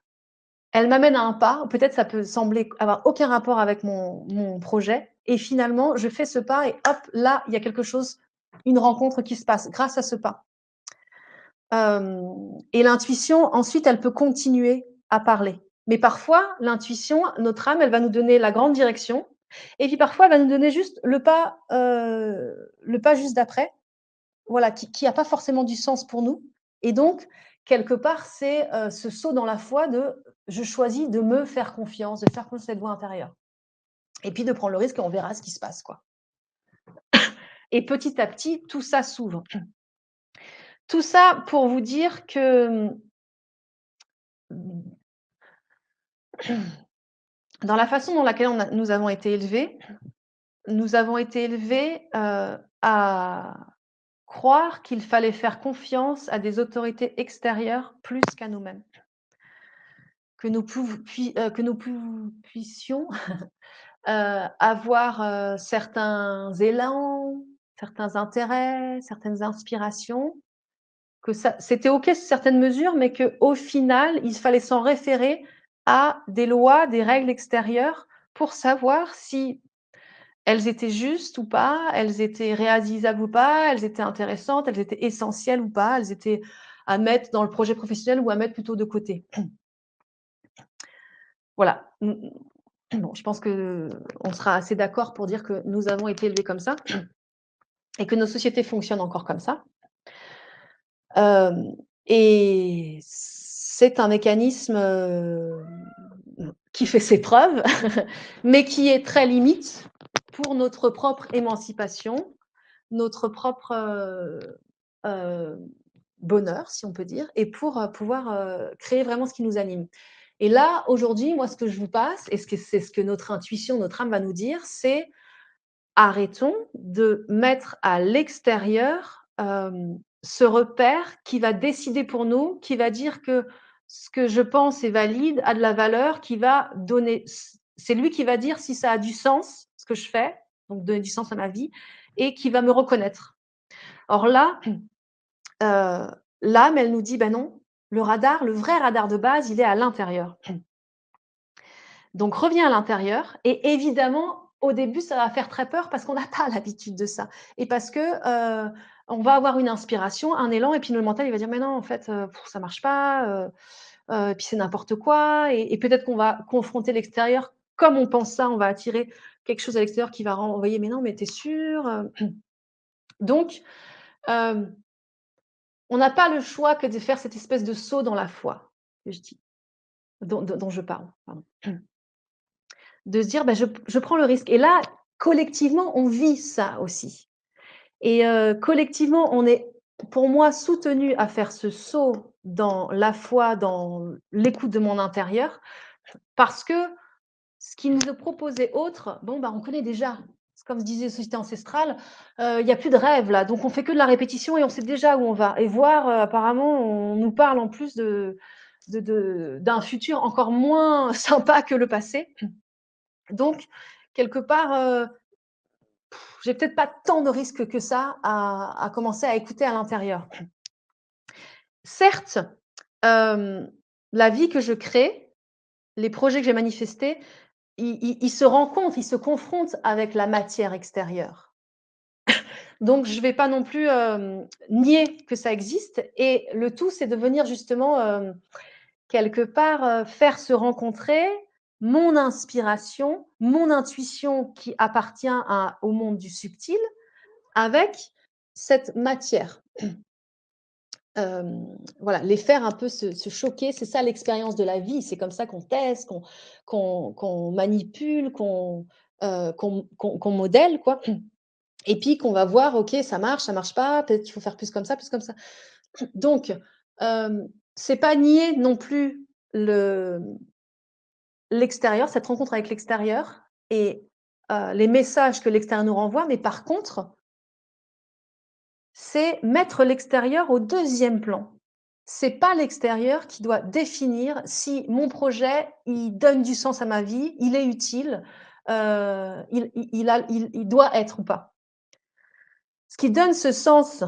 elle m'amène à un pas, peut-être ça peut sembler avoir aucun rapport avec mon projet et finalement je fais ce pas et hop, là, il y a quelque chose, une rencontre qui se passe grâce à ce pas. Et l'intuition ensuite, elle peut continuer à parler. Mais parfois, l'intuition, notre âme, elle va nous donner la grande direction et puis parfois, elle va nous donner juste le pas juste d'après, voilà, qui a pas forcément du sens pour nous et donc quelque part, c'est, ce saut dans la foi de: «Je choisis de me faire confiance, de faire confiance à cette voix intérieure» et puis de prendre le risque et on verra ce qui se passe, quoi. Et petit à petit, tout ça s'ouvre. Tout ça pour vous dire que, mmh, dans la façon dans laquelle nous avons été élevés, nous avons été élevés, à croire qu'il fallait faire confiance à des autorités extérieures plus qu'à nous-mêmes. Que nous puissions, avoir, certains élans, certains intérêts, certaines inspirations, que ça c'était OK sous certaines mesures, mais qu'au final, il fallait s'en référer à des lois, des règles extérieures pour savoir si elles étaient justes ou pas, elles étaient réalisables ou pas, elles étaient intéressantes, elles étaient essentielles ou pas, elles étaient à mettre dans le projet professionnel ou à mettre plutôt de côté. Voilà. Bon, je pense qu'on sera assez d'accord pour dire que nous avons été élevés comme ça et que nos sociétés fonctionnent encore comme ça. Hem et c'est un mécanisme, qui fait ses preuves, mais qui est très limite pour notre propre émancipation, notre propre, heu, bonheur, si on peut dire et pour, pouvoir, créer vraiment ce qui nous anime. Et là, aujourd'hui, moi, ce que je vous passe et c'est ce que notre intuition, notre âme va nous dire, c'est: arrêtons de mettre à l'extérieur, ce repère qui va décider pour nous, qui va dire que ce que je pense est valide a de la valeur qui va donner. C'est lui qui va dire si ça a du sens, ce que je fais, donc donner du sens à ma vie, et qui va me reconnaître. Or là, l'âme, elle nous dit, ben non, le radar, le vrai radar de base, il est à l'intérieur. Donc reviens à l'intérieur et évidemment, au début, ça va faire très peur parce qu'on n'a pas l'habitude de ça et parce que, on va avoir une inspiration, un élan et puis notre mental, il va dire: «Mais non, en fait, ça marche pas, et puis c'est n'importe quoi» et peut-être qu'on va confronter l'extérieur. Comme on pense ça, on va attirer quelque chose à l'extérieur qui va renvoyer: «Mais non, mais tu es sûr?» Donc, hem, on n'a pas le choix que de faire cette espèce de saut dans la foi, que je dis, dont je parle, pardon. De se dire: «Bah, je prends le risque» et là, collectivement, on vit ça aussi et collectivement, on est, pour moi, soutenu à faire ce saut dans la foi, dans l'écoute de mon intérieur, parce que ce qui nous est proposé autre, bon, bah, on connaît déjà. C'est comme disait Société Ancestrale, il y a plus de rêve là, donc on fait que de la répétition et on sait déjà où on va et voir, apparemment, on nous parle en plus d'un futur encore moins sympa que le passé. Donc quelque part, j'ai peut-être pas tant de risques que ça à commencer à écouter à l'intérieur. Certes, hem, la vie que je crée, les projets que j'ai manifestés, ils se rencontrent, ils se confrontent avec la matière extérieure. Donc je vais pas non plus, nier que ça existe et le tout, c'est de venir justement, quelque part, faire se rencontrer mon inspiration, mon intuition qui appartient au monde du subtil avec cette matière. Voilà, les faire un peu se choquer, c'est ça l'expérience de la vie. C'est comme ça qu'on teste, qu'on manipule, qu'on modèle, quoi et puis qu'on va voir, OK, ça marche pas, peut-être qu'il faut faire plus comme ça, plus comme ça. Donc, c'est pas nier non plus le l'extérieur, cette rencontre avec l'extérieur et les messages que l'extérieur nous renvoie, mais par contre, c'est mettre l'extérieur au deuxième plan. C'est pas l'extérieur qui doit définir si mon projet, il donne du sens à ma vie, il est utile, il doit être ou pas. Ce qui donne ce sens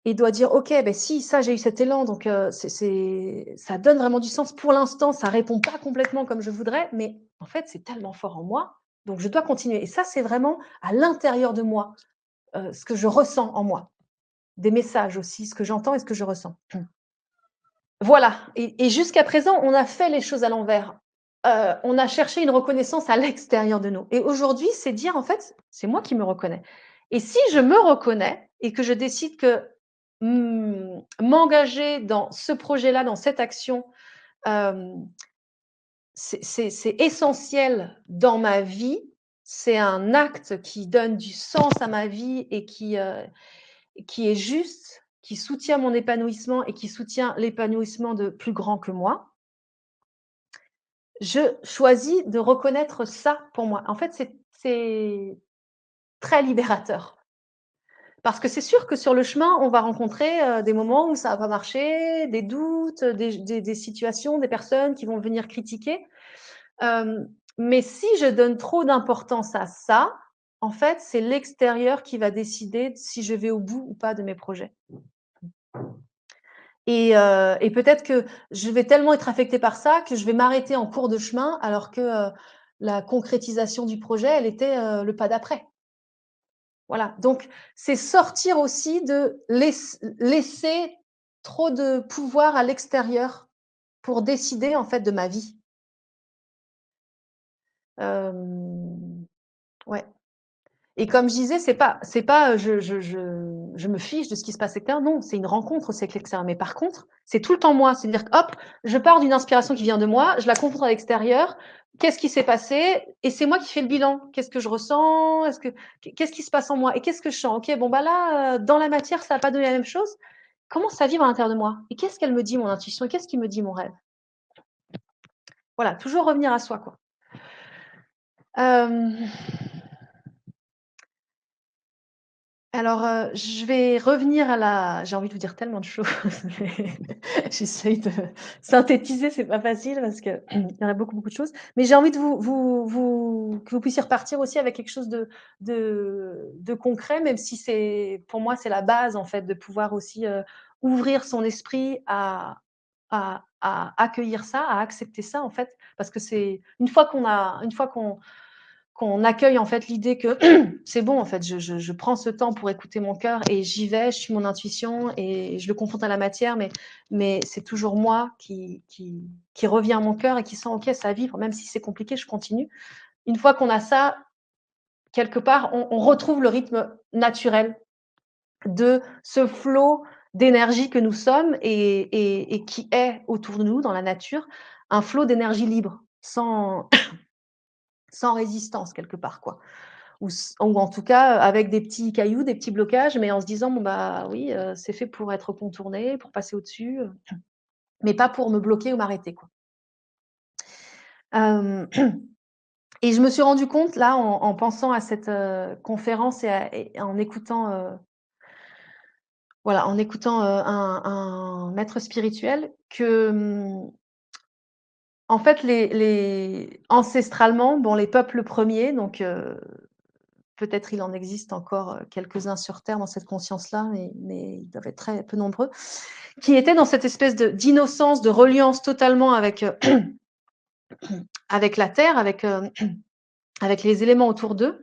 et doit dire: «OK, beh, si, ça, j'ai eu cet élan, donc ça donne vraiment du sens. Pour l'instant, ça répond pas complètement comme je voudrais, mais en fait, c'est tellement fort en moi, donc je dois continuer» et ça, c'est vraiment à l'intérieur de moi, ce que je ressens en moi. Des messages aussi, ce que j'entends et ce que je ressens. Voilà et jusqu'à présent, on a fait les choses à l'envers. On a cherché une reconnaissance à l'extérieur de nous et aujourd'hui, c'est dire en fait: «C'est moi qui me reconnais» et si je me reconnais et que je décide que, m'engager dans ce projet-là, dans cette action, hem, c'est essentiel dans ma vie, c'est un acte qui donne du sens à ma vie et qui est juste, qui soutient mon épanouissement et qui soutient l'épanouissement de plus grands que moi, je choisis de reconnaître ça pour moi. En fait, c'est très libérateur. Parce que c'est sûr que sur le chemin, on va rencontrer, des moments où ça va pas marcher, des doutes, des situations, des personnes qui vont venir critiquer. Mais si je donne trop d'importance à ça, en fait, c'est l'extérieur qui va décider si je vais au bout ou pas de mes projets. Et peut-être que je vais tellement être affectée par ça que je vais m'arrêter en cours de chemin alors que, la concrétisation du projet, elle était, le pas d'après. Voilà, donc c'est sortir aussi de laisser trop de pouvoir à l'extérieur pour décider, en fait, de ma vie. Hem, ouais. Et comme je disais, c'est pas, je me fiche de ce qui se passe à l'extérieur. Non, c'est une rencontre aussi avec l'extérieur. Mais par contre, c'est tout le temps moi. C'est-à-dire que hop, je pars d'une inspiration qui vient de moi, je la confronte à l'extérieur. Qu'est-ce qui s'est passé? Et c'est moi qui fais le bilan. Qu'est-ce que je ressens? Qu'est-ce qui se passe en moi? Et qu'est-ce que je sens? OK, bon, bah là, dans la matière, ça a pas donné la même chose. Comment ça vibre à l'intérieur de moi? Et qu'est-ce qu'elle me dit, mon intuition? Et qu'est-ce qui me dit, mon rêve? Voilà, toujours revenir à soi, quoi. Hem Alors, je vais revenir à la j'ai envie de vous dire tellement de choses, mais j'essaye de synthétiser, c'est pas facile parce que il y en a beaucoup, beaucoup de choses. Mais j'ai envie de que vous puissiez repartir aussi avec quelque chose de concret, même si c'est pour moi, c'est la base, en fait, de pouvoir aussi, ouvrir son esprit à accueillir ça, à accepter ça, en fait. Parce que c'est une fois qu'on accueille en fait l'idée que c'est bon en fait, je prends ce temps pour écouter mon cœur et j'y vais, je suis mon intuition et je le confronte à la matière, mais c'est toujours moi qui revient à mon cœur et qui sent ok ça vivre, même si c'est compliqué, je continue. Une fois qu'on a ça, quelque part, on retrouve le rythme naturel de ce flot d'énergie que nous sommes et qui est autour de nous dans la nature, un flot d'énergie libre, sans résistance quelque part quoi. Ou en tout cas avec des petits cailloux, des petits blocages, mais en se disant bon bah oui, c'est fait pour être contourné, pour passer au-dessus, mais pas pour me bloquer ou m'arrêter quoi. Euh, et je me suis rendu compte là en pensant à cette conférence et en écoutant voilà, en écoutant un maître spirituel que en fait les ancestralement, bon les peuples premiers, donc peut-être il en existe encore quelques-uns sur Terre dans cette conscience-là, mais ils doivent être très peu nombreux, qui étaient dans cette espèce d'innocence, de reliance totalement avec, avec la Terre, avec les éléments autour d'eux.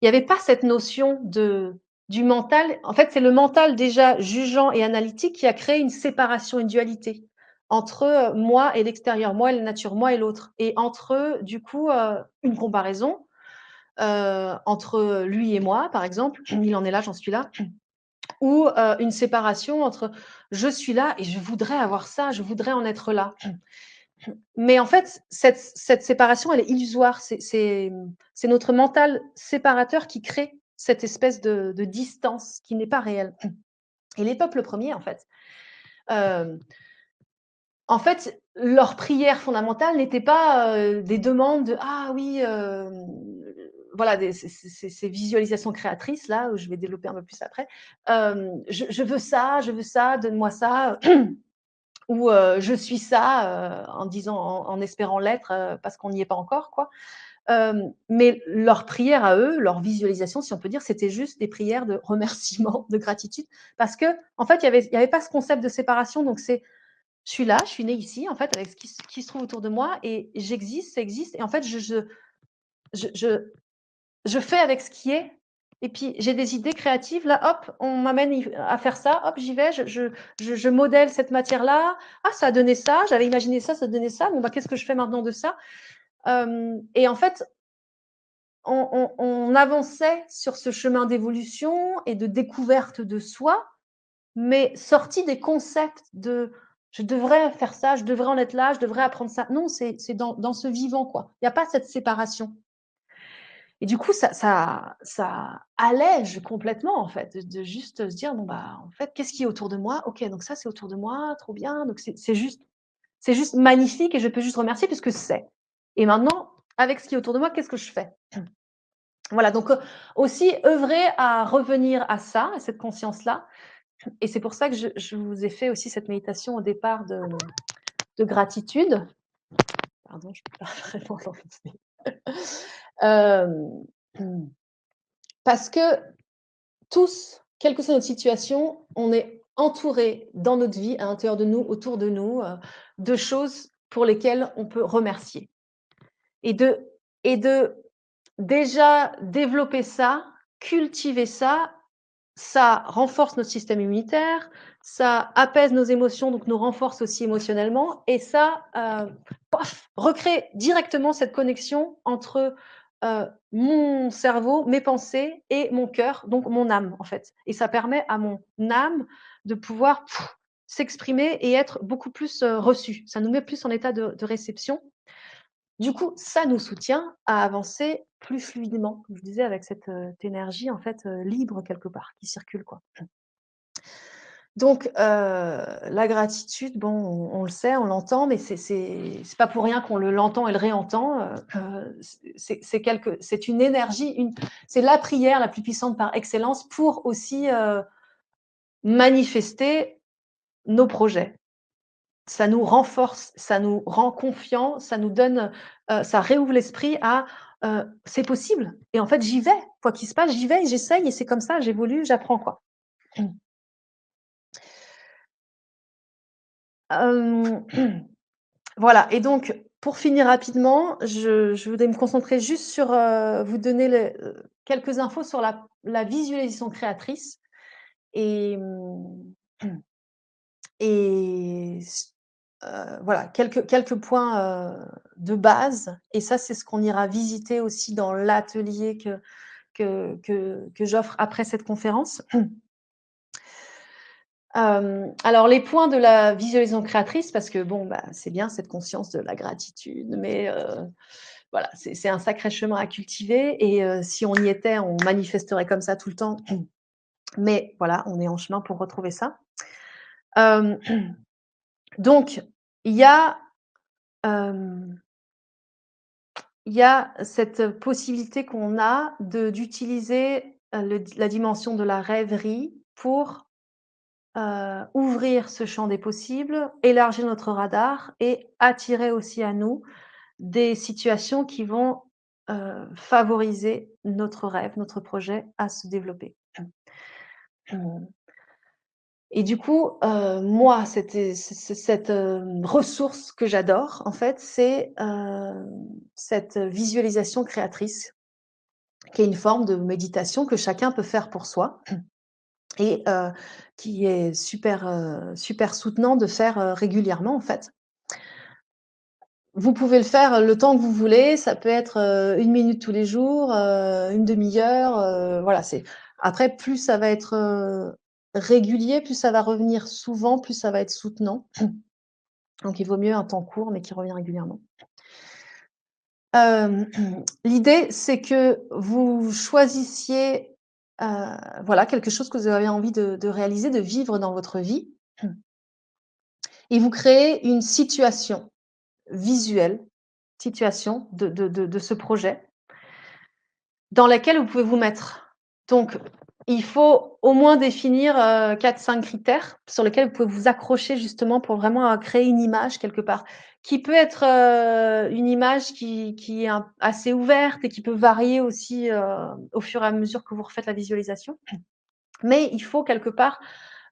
Il n'y avait pas cette notion du mental. En fait, c'est le mental déjà jugeant et analytique qui a créé une séparation, une dualité entre moi et l'extérieur, moi et la nature, moi et l'autre. Et entre eux, du coup, une comparaison entre lui et moi, par exemple, il en est là, j'en suis là, ou une séparation entre je suis là et je voudrais avoir ça, je voudrais en être là. Mais en fait, cette séparation, elle est illusoire. C'est notre mental séparateur qui crée cette espèce de distance qui n'est pas réelle. Et les peuples premiers, euh, en fait, leur prière fondamentale n'était pas des demandes de ah oui, voilà, ces visualisations créatrices là où je vais développer un peu plus après. Je veux ça, donne-moi ça. Ou je suis ça en disant, en espérant l'être parce qu'on n'y est pas encore, quoi. Mais leur prière à eux, leur visualisation, si on peut dire, c'était juste des prières de remerciement, de gratitude, parce que en fait, il y avait pas ce concept de séparation. Donc c'est, je suis là, je suis née ici, en fait, avec ce qui se trouve autour de moi, et j'existe, ça existe, et en fait, je, je, je fais avec ce qui est. Et puis, j'ai des idées créatives. Là, hop, on m'amène à faire ça. Hop, j'y vais. Je modèle cette matière-là. Ah, ça a donné ça. J'avais imaginé ça, ça a donné ça. Bon, bah, qu'est-ce que je fais maintenant de ça Et en fait, on avançait sur ce chemin d'évolution et de découverte de soi, mais sorti des concepts de je devrais faire ça, je devrais en être là, je devrais apprendre ça. Non, c'est dans ce vivant, quoi. Il n'y a pas cette séparation. Et du coup, ça allège complètement, en fait, de juste se dire: «Bon, bah, en fait, qu'est-ce qui est autour de moi? OK, donc ça, c'est autour de moi, trop bien, donc c'est juste magnifique et je peux juste remercier puisque c'est. Et maintenant, avec ce qui est autour de moi, qu'est-ce que je fais?» Voilà, donc aussi œuvrer à revenir à ça, à cette conscience-là. Et c'est pour ça que je vous ai fait aussi cette méditation au départ de gratitude. Pardon, je ne peux pas vraiment l'enlever. Hem, parce que tous, quelle que soit notre situation, on est entouré dans notre vie, à l'intérieur de nous, autour de nous, de choses pour lesquelles on peut remercier. Et de déjà développer ça, cultiver ça, ça renforce notre système immunitaire, ça apaise nos émotions, donc nous renforce aussi émotionnellement, et ça recrée directement cette connexion entre mon cerveau, mes pensées et mon cœur, donc mon âme en fait. Et ça permet à mon âme de pouvoir s'exprimer et être beaucoup plus reçue. Ça nous met plus en état de réception. Du coup, ça nous soutient à avancer plus fluidement, comme je disais, avec cette énergie en fait libre quelque part qui circule quoi. Donc, la gratitude, bon, on le sait, on l'entend, mais c'est pas pour rien qu'on l'entend et le réentend. C'est une énergie, c'est la prière la plus puissante par excellence pour aussi manifester nos projets. Ça nous renforce, ça nous rend confiants, ça nous donne, ça réouvre l'esprit à c'est possible. Et en fait, j'y vais, quoi qu'il se passe, j'y vais, j'essaye et c'est comme ça, j'évolue, j'apprends quoi. Hem, voilà. Et donc, pour finir rapidement, je voudrais me concentrer juste sur vous donner quelques infos sur la visualisation créatrice et, et voilà, quelques points de base. Et ça, c'est ce qu'on ira visiter aussi dans l'atelier que j'offre après cette conférence. Alors les points de la visualisation créatrice, parce que bon, bah, c'est bien cette conscience de la gratitude, mais voilà, c'est un sacré chemin à cultiver et si on y était, on manifesterait comme ça tout le temps. Mais voilà, on est en chemin pour retrouver ça. Hem, donc il y a, hem, il y a cette possibilité qu'on a d'utiliser, la dimension de la rêverie pour ouvrir ce champ des possibles, élargir notre radar et attirer aussi à nous des situations qui vont, favoriser notre rêve, notre projet à se développer. Mmh. Et du coup, moi, cette, ressource que j'adore, en fait, c'est, cette visualisation créatrice, qui est une forme de méditation que chacun peut faire pour soi et qui est super, super soutenant de faire, régulièrement, en fait. Vous pouvez le faire le temps que vous voulez, ça peut être, 1 minute tous les jours, 1/2 heure, voilà, c'est après plus ça va être, régulier, plus ça va revenir souvent, plus ça va être soutenant. Donc il vaut mieux un temps court, mais qui revient régulièrement. Hem, L'idée, c'est que vous choisissiez, heu, voilà, quelque chose que vous avez envie de réaliser, de vivre dans votre vie et vous créez une situation visuelle, situation de ce projet dans laquelle vous pouvez vous mettre. Donc, il faut au moins définir, 4-5 critères sur lesquels vous pouvez vous accrocher justement pour vraiment, créer une image quelque part, qui peut être, une image qui est assez ouverte et qui peut varier aussi, au fur et à mesure que vous refaites la visualisation. Mais il faut quelque part,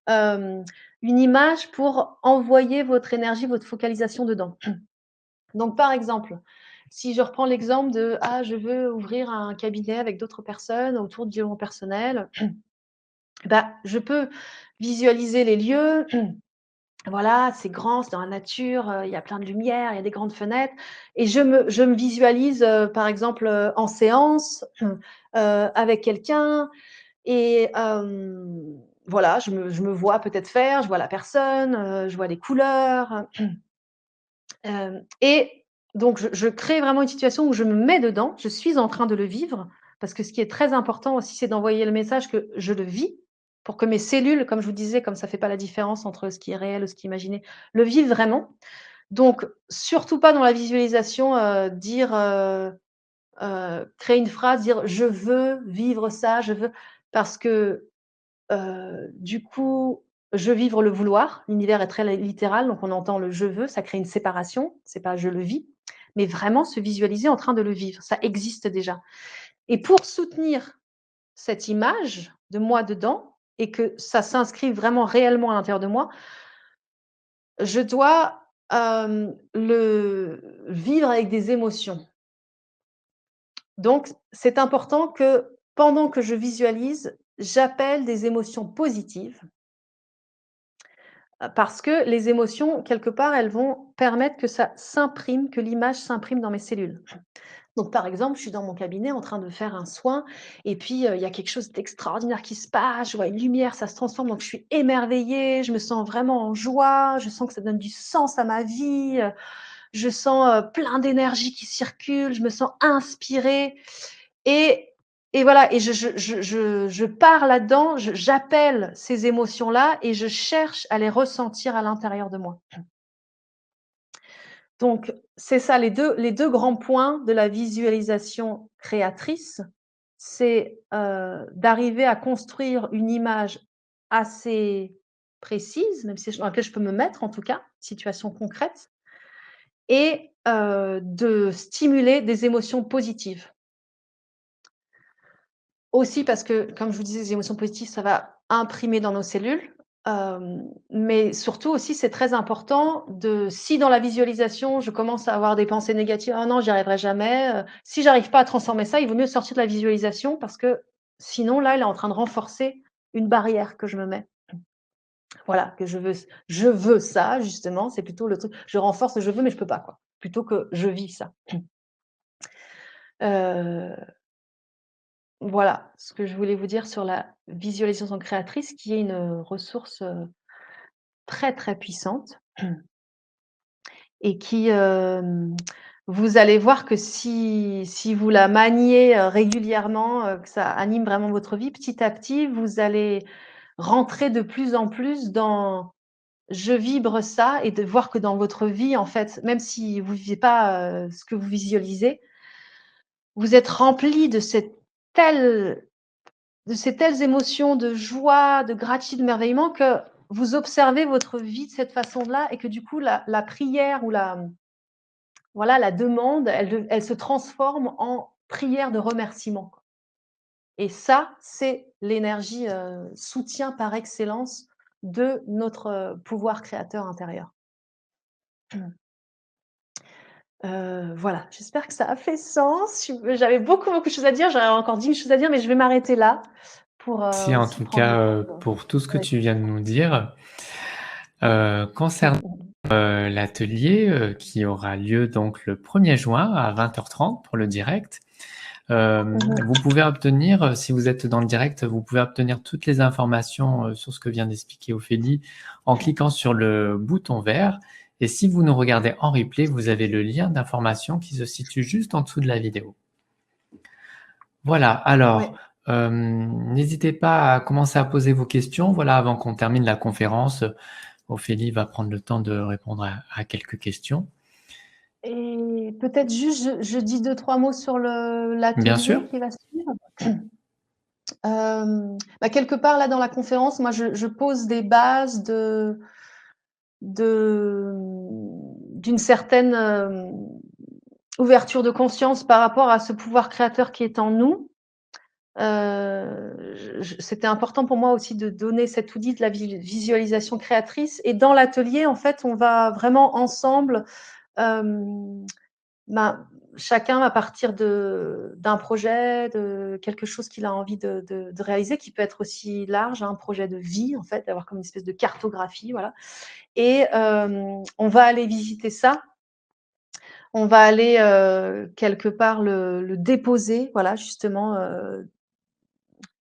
hem, une image pour envoyer votre énergie, votre focalisation dedans. Donc par exemple, si je reprends l'exemple de: «Ah, je veux ouvrir un cabinet avec d'autres personnes autour du développement personnel», bah, je peux visualiser les lieux. Voilà, c'est grand, c'est dans la nature, il y a plein de lumière, il y a des grandes fenêtres et je me visualise, par exemple, en séance, avec quelqu'un et voilà, je me vois peut-être faire, je vois la personne, je vois les couleurs. Et donc je crée vraiment une situation où je me mets dedans, je suis en train de le vivre, parce que ce qui est très important aussi, c'est d'envoyer le message que je le vis, pour que mes cellules, comme je vous disais, comme ça fait pas la différence entre ce qui est réel ou ce qui est imaginé, le vivent vraiment. Donc surtout pas dans la visualisation, dire, créer une phrase, dire: «Je veux vivre ça, je veux», parce que du coup, je vivre le vouloir, l'univers est très littéral, donc on entend le «je veux», ça crée une séparation, c'est pas «je le vis», mais vraiment se visualiser en train de le vivre, ça existe déjà. Et pour soutenir cette image de moi dedans et que ça s'inscrive vraiment réellement à l'intérieur de moi, je dois, le vivre avec des émotions. Donc c'est important que pendant que je visualise, j'appelle des émotions positives. Parce que les émotions, quelque part, elles vont permettre que ça s'imprime, que l'image s'imprime dans mes cellules. Donc, par exemple, je suis dans mon cabinet en train de faire un soin et puis, il y a quelque chose d'extraordinaire qui se passe, je vois une lumière, ça se transforme, donc je suis émerveillée, je me sens vraiment en joie, je sens que ça donne du sens à ma vie, je sens, plein d'énergie qui circule, je me sens inspirée et et voilà, et je pars là-dedans, j'appelle ces émotions-là et je cherche à les ressentir à l'intérieur de moi. Donc c'est ça les deux grands points de la visualisation créatrice, c'est, d'arriver à construire une image assez précise, même si dans laquelle je peux me mettre en tout cas, situation concrète, et de stimuler des émotions positives. Aussi parce que, comme je vous disais, les émotions positives, ça va imprimer dans nos cellules, mais surtout aussi, c'est très important si dans la visualisation, je commence à avoir des pensées négatives: «Oh non, j'y arriverai jamais», si j'arrive pas à transformer ça, il vaut mieux sortir de la visualisation parce que sinon, là, elle est en train de renforcer une barrière que je me mets. Voilà, que je veux ça justement, c'est plutôt le truc je renforce le «je veux» mais je peux pas quoi, plutôt que «je vis ça». Heu Voilà ce que je voulais vous dire sur la visualisation créatrice qui est une ressource, très, très puissante et qui, vous allez voir que si vous la maniez, régulièrement, que ça anime vraiment votre vie, petit à petit, vous allez rentrer de plus en plus dans «je vibre ça» et de voir que dans votre vie, en fait, même si vous ne vivez pas, ce que vous visualisez, vous êtes rempli telle de ces telles émotions de joie, de gratitude, d'émerveillement que vous observez votre vie de cette façon-là et que du coup la prière ou la demande, elle se transforme en prière de remerciement et ça, c'est l'énergie, soutien par excellence de notre, pouvoir créateur intérieur. Voilà, j'espère que ça a fait sens. J'avais beaucoup, beaucoup de choses à dire, j'aurais encore 10 000 choses à dire, mais je vais m'arrêter là pour, Si en aussi tout prendre le cas, temps pour tout ce que de tu viens de nous dire. Concernant, l'atelier, qui aura lieu donc le 1er juin à 20h30 pour le direct, vous pouvez obtenir, si vous êtes dans le direct, vous pouvez obtenir toutes les informations, sur ce que vient d'expliquer Ophélie en cliquant sur le bouton vert et si vous nous regardez en replay, vous avez le lien d'information qui se situe juste en dessous de la vidéo. Voilà, alors, Ouais. n'hésitez pas à commencer à poser vos questions, voilà, avant qu'on termine la conférence. Ophélie va prendre le temps de répondre à quelques questions. Et peut-être juste, je dis 2-3 mots sur Bien sûr. l'atelier qui va suivre. Quelque part là dans la conférence, moi je pose des bases de d'une certaine, ouverture de conscience par rapport à ce pouvoir créateur qui est en nous. C'était important pour moi aussi de donner cet outil de la visualisation créatrice et dans l'atelier, en fait, on va vraiment ensemble, hem ben, chacun à partir d'un projet, de quelque chose qu'il a envie de réaliser, qui peut être aussi large, hein, un projet de vie en fait, d'avoir comme une espèce de cartographie, voilà et on va aller visiter ça. On va aller, quelque part le déposer, voilà justement,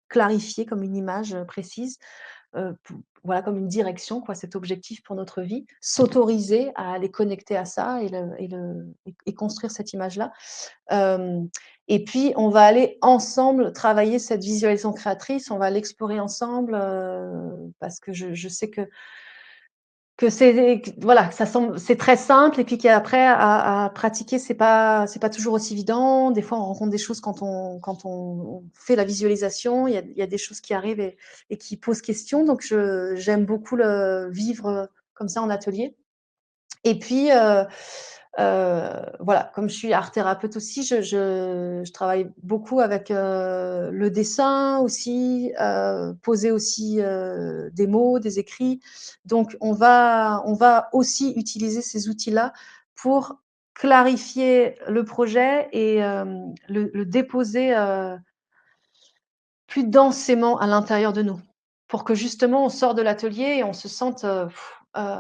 clarifier comme une image, précise, pou voilà comme une direction quoi, cet objectif pour notre vie. S'autoriser à aller connecter à ça et construire cette image-là. Hem Et puis on va aller ensemble travailler cette visualisation créatrice, on va l'explorer ensemble, parce que je sais que c'est voilà, que ça semble c'est très simple et puis qu'après à pratiquer, c'est pas toujours aussi évident. Des fois, on rencontre des choses quand on fait la visualisation, il y a des choses qui arrivent et qui posent question. Donc j'aime beaucoup le vivre, comme ça en atelier. Et puis, voilà, comme je suis art thérapeute aussi, je travaille beaucoup avec, le dessin aussi, poser aussi, des mots, des écrits. Donc on va aussi utiliser ces outils-là pour clarifier le projet et le déposer, plus densément à l'intérieur de nous. Pour que justement on sort de l'atelier et on se sente,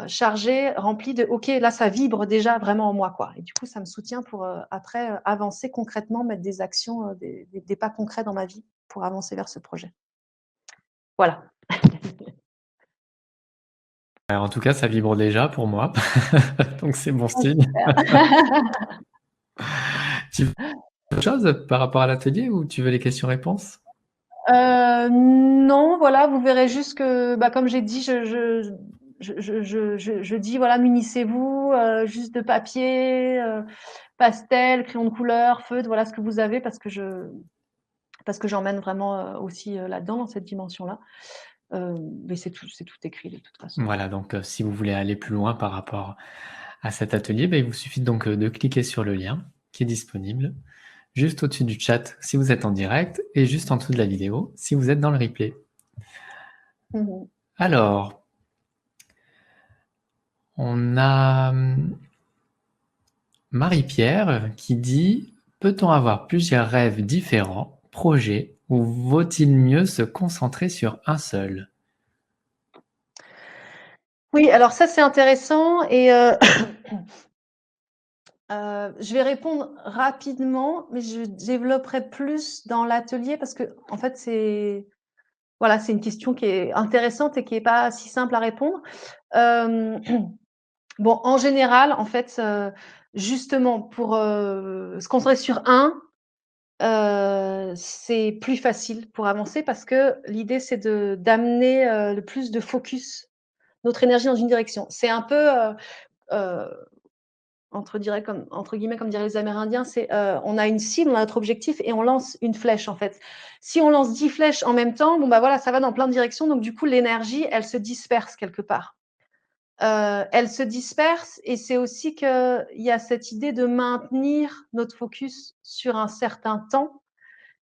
chargé, rempli de: «OK, là ça vibre déjà vraiment en moi, quoi» et du coup ça me soutient pour, après, avancer concrètement, mettre des actions, des pas concrets dans ma vie pour avancer vers ce projet. Voilà. En tout cas, ça vibre déjà pour moi, donc c'est bon Ah signe. super. Tu autre chose par rapport à l'atelier ou tu veux les questions-réponses? Non, voilà, vous verrez juste que, bah, comme j'ai dit, je dis, voilà, munissez-vous juste de papier, pastel, crayon de couleur, feutre, voilà ce que vous avez parce que j'emmène vraiment aussi là-dedans, dans cette dimension-là. Mais c'est tout écrit de toute façon. Voilà, donc si vous voulez aller plus loin par rapport à cet atelier, il vous suffit donc de cliquer sur le lien qui est disponible juste au-dessus du chat si vous êtes en direct et juste en dessous de la vidéo si vous êtes dans le replay. Mmh. Alors, on a Marie-Pierre qui dit: «Peut-on avoir plusieurs rêves différents, projets, ou vaut-il mieux se concentrer sur un seul?» Oui, alors ça, c'est intéressant et je vais répondre rapidement, mais je développerai plus dans l'atelier parce qu'en fait, voilà, c'est une question qui est intéressante et qui est pas si simple à répondre. Hem, bon, en général, en fait, justement pour, se concentrer sur un, c'est plus facile pour avancer parce que l'idée, c'est d'amener, le plus de focus, notre énergie dans une direction. C'est un peu, heu entre guillemets, comme diraient les Amérindiens, c'est, on a une cible, on a notre objectif et on lance une flèche, en fait. Si on lance 10 flèches en même temps, bon, bah, voilà, ça va dans plein de directions, donc du coup, l'énergie, elle se disperse quelque part. Elle se disperse et c'est aussi qu'il y a cette idée de maintenir notre focus sur un certain temps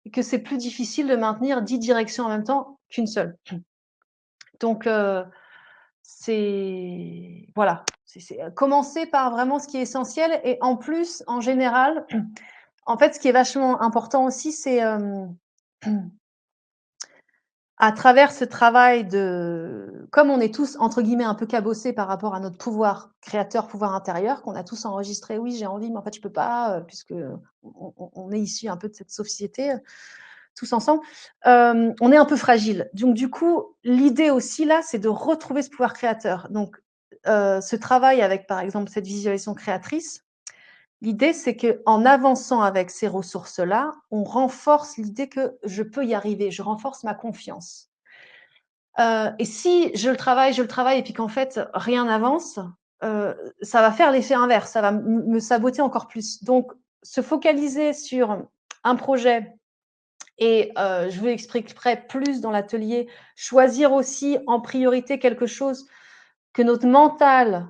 et que c'est plus difficile de maintenir 10 directions en même temps qu'une seule. Donc c'est voilà, c'est commencer par vraiment ce qui est essentiel et en plus, en général, en fait, ce qui est vachement important aussi, c'est, à travers ce travail de comme on est tous entre guillemets «un peu cabossés» par rapport à notre pouvoir créateur, pouvoir intérieur, qu'on a tous enregistré: «Oui, j'ai envie, mais en fait, je peux pas», puisque on est issus un peu de cette société, tous ensemble, on est un peu fragile. Donc du coup, l'idée aussi là, c'est de retrouver ce pouvoir créateur. Donc, ce travail avec, par exemple, cette visualisation créatrice, l'idée c'est qu'en avançant avec ces ressources-là, on renforce l'idée que je peux y arriver, je renforce ma confiance. Et si je le travaille et puis qu'en fait rien n'avance, ça va faire l'effet inverse, ça va me saboter encore plus. Donc se focaliser sur un projet et je vous l'expliquerai plus dans l'atelier, choisir aussi en priorité quelque chose que notre mental,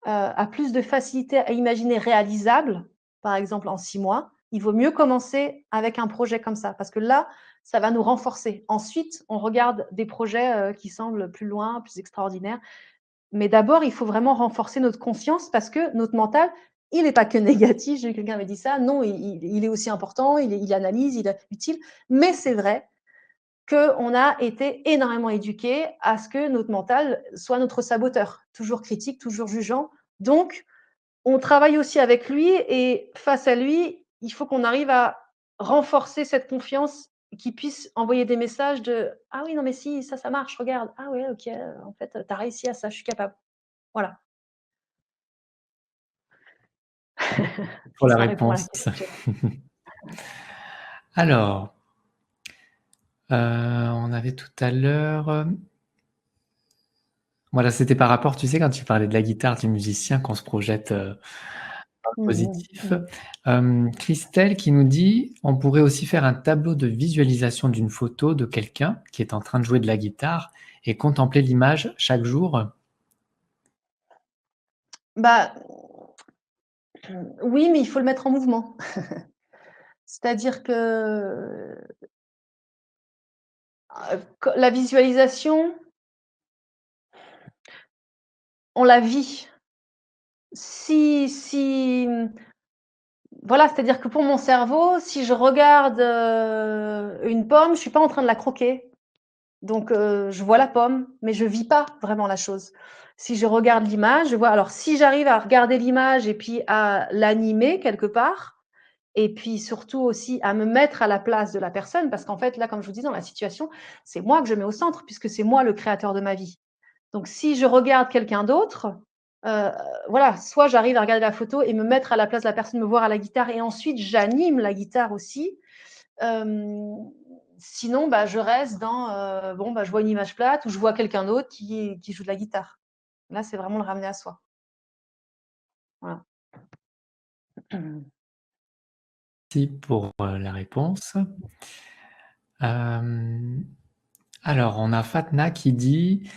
a plus de facilité à imaginer réalisable, par exemple en 6 mois, il vaut mieux commencer avec un projet comme ça parce que là, ça va nous renforcer. Ensuite, on regarde des projets, qui semblent plus loin, plus extraordinaires. Mais d'abord, il faut vraiment renforcer notre conscience parce que notre mental, il n'est pas que négatif. J'ai eu quelqu'un qui m'a dit ça. Non, il est aussi important, il analyse, il est utile. Mais c'est vrai qu'on a été énormément éduqués à ce que notre mental soit notre saboteur, toujours critique, toujours jugeant. Donc, on travaille aussi avec lui et face à lui, il faut qu'on arrive à renforcer cette confiance, qu'il puisse envoyer des messages de: «Ah oui, non mais si, ça marche, regarde. Ah ouais, OK, en fait, tu as réussi à ça, je suis capable». Voilà. Pour Si la ça répond à la réponse. question. Alors, on avait tout à l'heure, voilà, c'était par rapport, tu sais, quand tu parlais de la guitare du musicien, qu'on se projette, dans le Mmh mh. positif. Mmh. Christelle qui nous dit: «On pourrait aussi faire un tableau de visualisation d'une photo de quelqu'un qui est en train de jouer de la guitare et contempler l'image chaque jour». Bah, oui, mais il faut le mettre en mouvement. C'est-à-dire que, que la visualisation, on la vit. Si, voilà, c'est-à-dire que pour mon cerveau, si je regarde, une pomme, je suis pas en train de la croquer. Donc je vois la pomme, mais je vis pas vraiment la chose. Si je regarde l'image, je vois alors si j'arrive à regarder l'image et puis à l'animer quelque part et puis surtout aussi à me mettre à la place de la personne parce qu'en fait, là, comme je vous dis dans la situation, c'est moi que je mets au centre puisque c'est moi le créateur de ma vie. Donc si je regarde quelqu'un d'autre, voilà, soit j'arrive à regarder la photo et me mettre à la place de la personne, me voir à la guitare et ensuite j'anime la guitare aussi. Sinon, bah, je reste dans, bon, bah, je vois une image plate ou je vois quelqu'un d'autre qui joue de la guitare. Là, c'est vraiment le ramener à soi. Voilà. Merci pour la réponse. Alors, on a Fatna qui dit: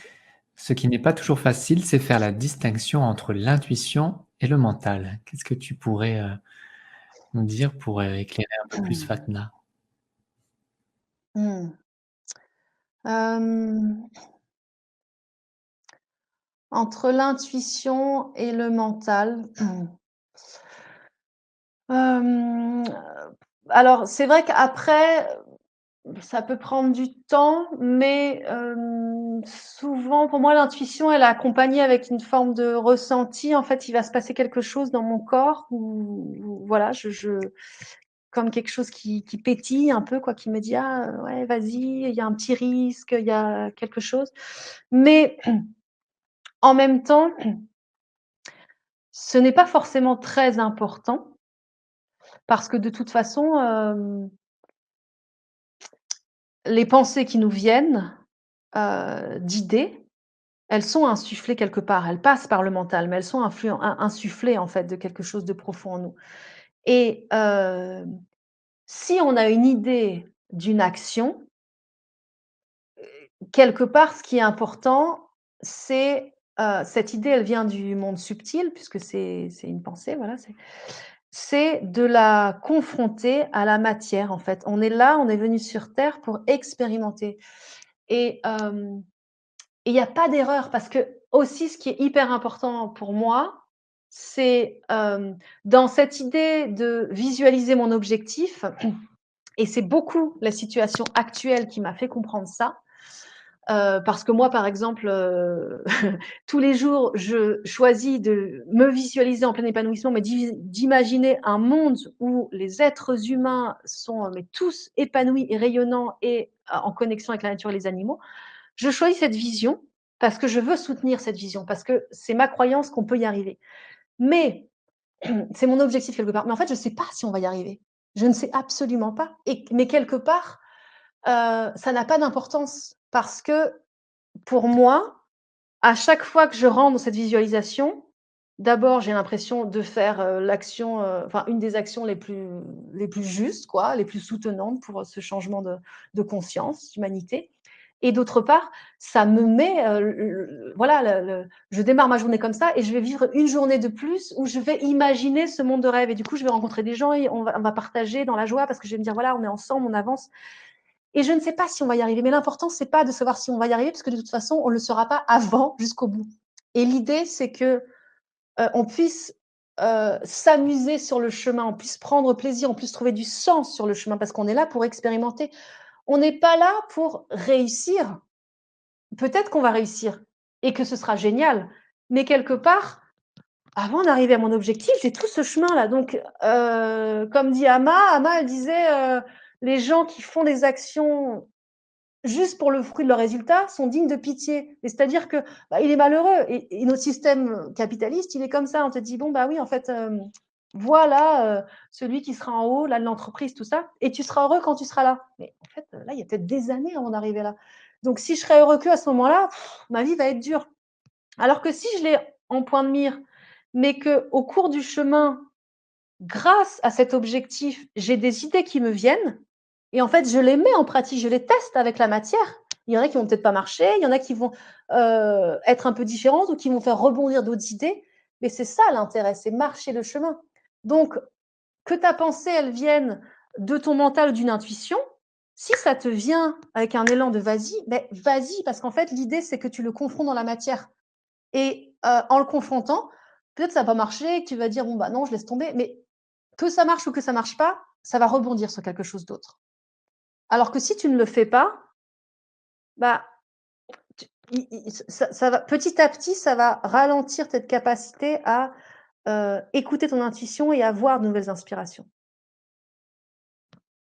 «Ce qui n'est pas toujours facile, c'est faire la distinction entre l'intuition et le mental». Qu'est-ce que tu pourrais nous dire pour éclairer un peu plus Fatna? Mmh. Hem, Entre l'intuition et le mental. Hem, alors c'est vrai qu'après, ça peut prendre du temps, mais souvent pour moi l'intuition elle est accompagnée avec une forme de ressenti. En fait, il va se passer quelque chose dans mon corps où voilà, je comme quelque chose qui pétille un peu quoi, qui me dit: «Ah, ouais, vas-y, il y a un petit risque, il y a quelque chose». Mais en même temps, ce n'est pas forcément très important parce que de toute façon, les pensées qui nous viennent, d'idées, elles sont insufflées quelque part. Elles passent par le mental, mais elles sont insufflées en fait de quelque chose de profond en nous et si on a une idée d'une action, quelque part ce qui est important, c'est, cette idée elle vient du monde subtil puisque c'est une pensée, voilà, c'est de la confronter à la matière en fait. On est là, on est venu sur terre pour expérimenter et il y a pas d'erreur parce que aussi ce qui est hyper important pour moi, c'est, dans cette idée de visualiser mon objectif et c'est beaucoup la situation actuelle qui m'a fait comprendre ça. Parce que moi, par exemple, tous les jours, je choisis de me visualiser en plein épanouissement, mais d'imaginer un monde où les êtres humains sont, mais tous épanouis et rayonnants et en connexion avec la nature et les animaux. Je choisis cette vision parce que je veux soutenir cette vision, parce que c'est ma croyance qu'on peut y arriver. Mais c'est mon objectif quelque part. Mais en fait, je ne sais pas si on va y arriver. Je ne sais absolument pas. Mais quelque part, ça n'a pas d'importance parce que pour moi, à chaque fois que je rentre dans cette visualisation, d'abord, j'ai l'impression de faire, l'action, enfin une des actions les plus justes quoi, les plus soutenantes pour, ce changement de conscience, d'humanité et d'autre part, ça me met, le voilà, je démarre ma journée comme ça et je vais vivre une journée de plus où je vais imaginer ce monde de rêve et du coup, je vais rencontrer des gens et on va partager dans la joie parce que je vais me dire: «Voilà, on est ensemble, on avance» et je ne sais pas si on va y arriver, mais l'important, c'est pas de savoir si on va y arriver parce que de toute façon, on ne le saura pas avant jusqu'au bout et l'idée, c'est que, on puisse, s'amuser sur le chemin, on puisse prendre plaisir, on puisse trouver du sens sur le chemin parce qu'on est là pour expérimenter. On n'est pas là pour réussir. Peut-être qu'on va réussir et que ce sera génial, mais quelque part, avant d'arriver à mon objectif, j'ai tout ce chemin-là donc comme dit Amma elle disait, «Les gens qui font des actions juste pour le fruit de leurs résultats, sont dignes de pitié. Et c'est-à-dire que, bah, il est malheureux et notre système capitaliste, il est comme ça. On te dit: «Bon, bah, oui, en fait, voilà, celui qui sera en haut, là, de l'entreprise, tout ça et tu seras heureux quand tu seras là». Mais en fait, là, il y a peut-être des années avant d'arriver là. Donc si je serais heureux qu'à ce moment-là, ma vie va être dure. Alors que si je l'ai en point de mire, mais qu'au cours du chemin, grâce à cet objectif, j'ai des idées qui me viennent et en fait, je les mets en pratique, je les teste avec la matière. Il y en a qui vont peut-être pas marcher, il y en a qui vont, être un peu différentes ou qui vont faire rebondir d'autres idées, mais c'est ça l'intérêt, c'est marcher le chemin. Donc que ta pensée, elle vienne de ton mental ou d'une intuition, si ça te vient avec un élan de vas-y, beh, vas-y parce qu'en fait, l'idée, c'est que tu le confrontes dans la matière et en le confrontant, peut-être ça va pas marcher, que tu vas dire: «Bon, bah, non, je laisse tomber», mais que ça marche ou que ça marche pas, ça va rebondir sur quelque chose d'autre. Alors que si tu ne le fais pas, bah, tu i ça va petit à petit, ça va ralentir cette capacité à, écouter ton intuition et avoir de nouvelles inspirations.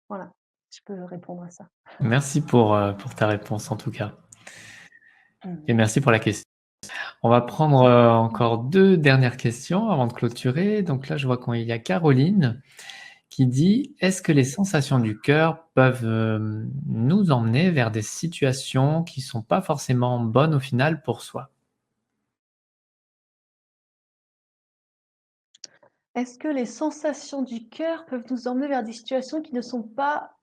Voilà, je peux répondre à ça. Merci pour ta réponse en tout cas Mmh. et merci pour la question. On va prendre encore 2 dernières questions avant de clôturer. Donc là, je vois qu'il y a Caroline qui dit: «Est-ce que les sensations du cœur peuvent, nous emmener vers des situations qui sont pas forcément bonnes au final pour soi?» Est-ce que les sensations du cœur peuvent nous emmener vers des situations qui ne sont pas,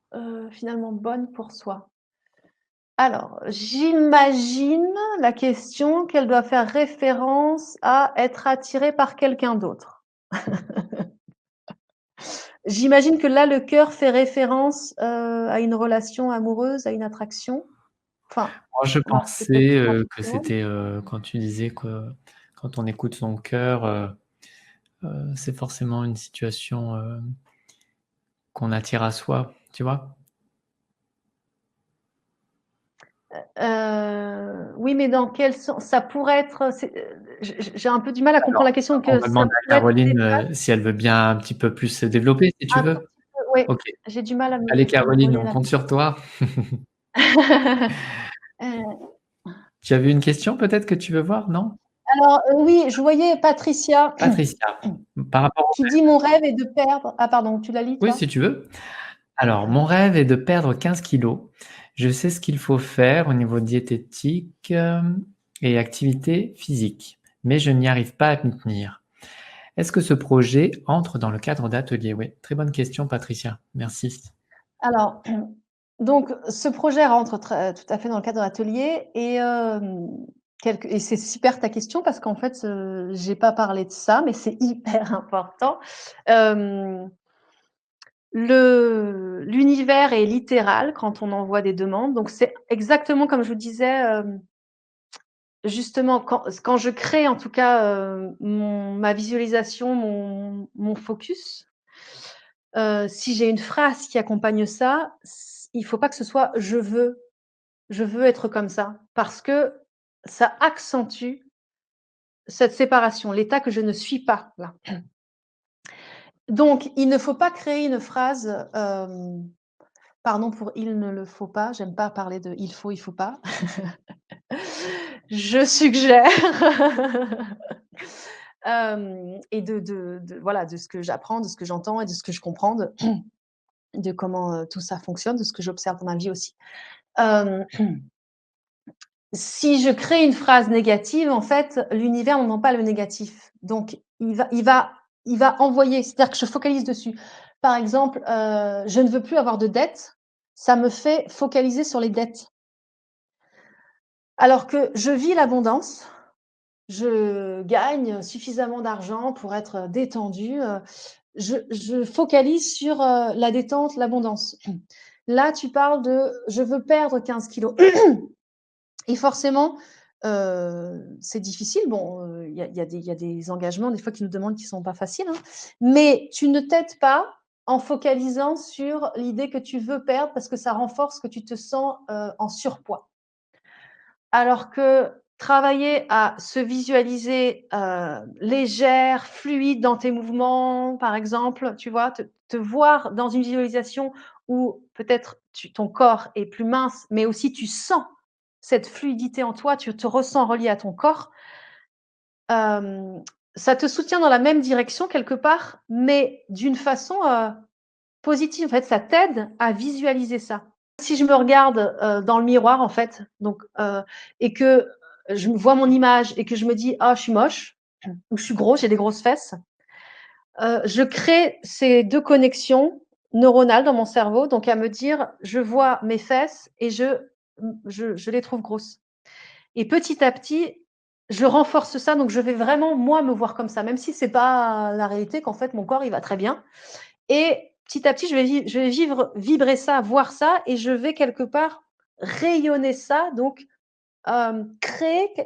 finalement bonnes pour soi? Alors, j'imagine la question qu'elle doit faire référence à être attirée par quelqu'un d'autre. J'imagine que là, le cœur fait référence, à une relation amoureuse, à une attraction. Enfin, Moi, je on va peut-être pensais, un peu que plus loin. c'était, quand tu disais que quand on écoute son cœur, c'est forcément une situation, qu'on attire à soi, tu vois? Oui, mais dans quel sens? Ça pourrait être, j'ai un peu du mal à comprendre Alors, la question, on que va ça demander à pourrait être des Caroline, si elle veut bien un petit peu plus se développer, si tu un tout veux? petit peu, oui, OK. j'ai du mal à Allez à me Caroline, relier on là. compte sur toi. Heu, Tu avais une question peut-être que tu veux voir, non? alors, oui, je voyais Patricia Patricia, par rapport au qui dit: «Mon rêve est de perdre», ah pardon, tu la lis oui, toi? si tu veux. Alors, mon rêve est de perdre 15 kilogrammes. Je sais ce qu'il faut faire au niveau diététique, et activité physique, mais je n'y arrive pas à m'y tenir. Est-ce que ce projet entre dans le cadre d'ateliers? Oui, très bonne question Patricia, merci. Alors, donc ce projet rentre tout à fait dans le cadre de l'atelier et et c'est super ta question parce qu'en fait, j'ai pas parlé de ça, mais c'est hyper important. Hem, l'univers est littéral quand on envoie des demandes, donc c'est exactement comme je vous disais, justement quand je crée en tout cas, ma visualisation, mon focus. Si j'ai une phrase qui accompagne ça, il faut pas que ce soit: je veux être comme ça», parce que ça accentue cette séparation, l'état que je ne suis pas là. Donc il ne faut pas créer une phrase, pardon pour «il ne le faut pas», j'aime pas parler de il faut pas. Je suggère, et de voilà, de ce que j'apprends, de ce que j'entends et de ce que je comprends de comment, tout ça fonctionne, de ce que j'observe dans ma vie aussi. Hem, si je crée une phrase négative, en fait, l'univers n'entend pas le négatif. Donc il va envoyer, c'est-à-dire que je focalise dessus. Par exemple, je ne veux plus avoir de dettes, ça me fait focaliser sur les dettes. Alors que je vis l'abondance, je gagne suffisamment d'argent pour être détendue, je focalise sur, la détente, l'abondance. Là, tu parles de: «Je veux perdre 15 kilos». Et forcément, c'est difficile. Bon, il y a des engagements, des fois, qui nous demandent qui sont pas faciles, hein. Mais tu ne t'aides pas en focalisant sur l'idée que tu veux perdre parce que ça renforce que tu te sens, en surpoids. Alors que travailler à se visualiser, légère, fluide dans tes mouvements, par exemple, tu vois? Te voir dans une visualisation où peut-être ton corps est plus mince, mais aussi tu sens cette fluidité en toi, tu te ressens relié à ton corps, hem, ça te soutient dans la même direction quelque part, mais d'une façon, positive. En fait, ça t'aide à visualiser ça. Si je me regarde, dans le miroir, en fait, donc et que je me vois mon image et que je me dis: «Ah, je suis moche» ou «Je suis gros, j'ai des grosses fesses», je crée ces 2 connexions neuronales dans mon cerveau, donc à me dire: «Je vois mes fesses et je les trouve grosses», et petit à petit, je renforce ça, donc je vais vraiment, moi, me voir comme ça, même si c'est pas la réalité, qu'en fait, mon corps, il va très bien. Et petit à petit, je vais vibrer ça, voir ça, et je vais quelque part rayonner ça, donc créer que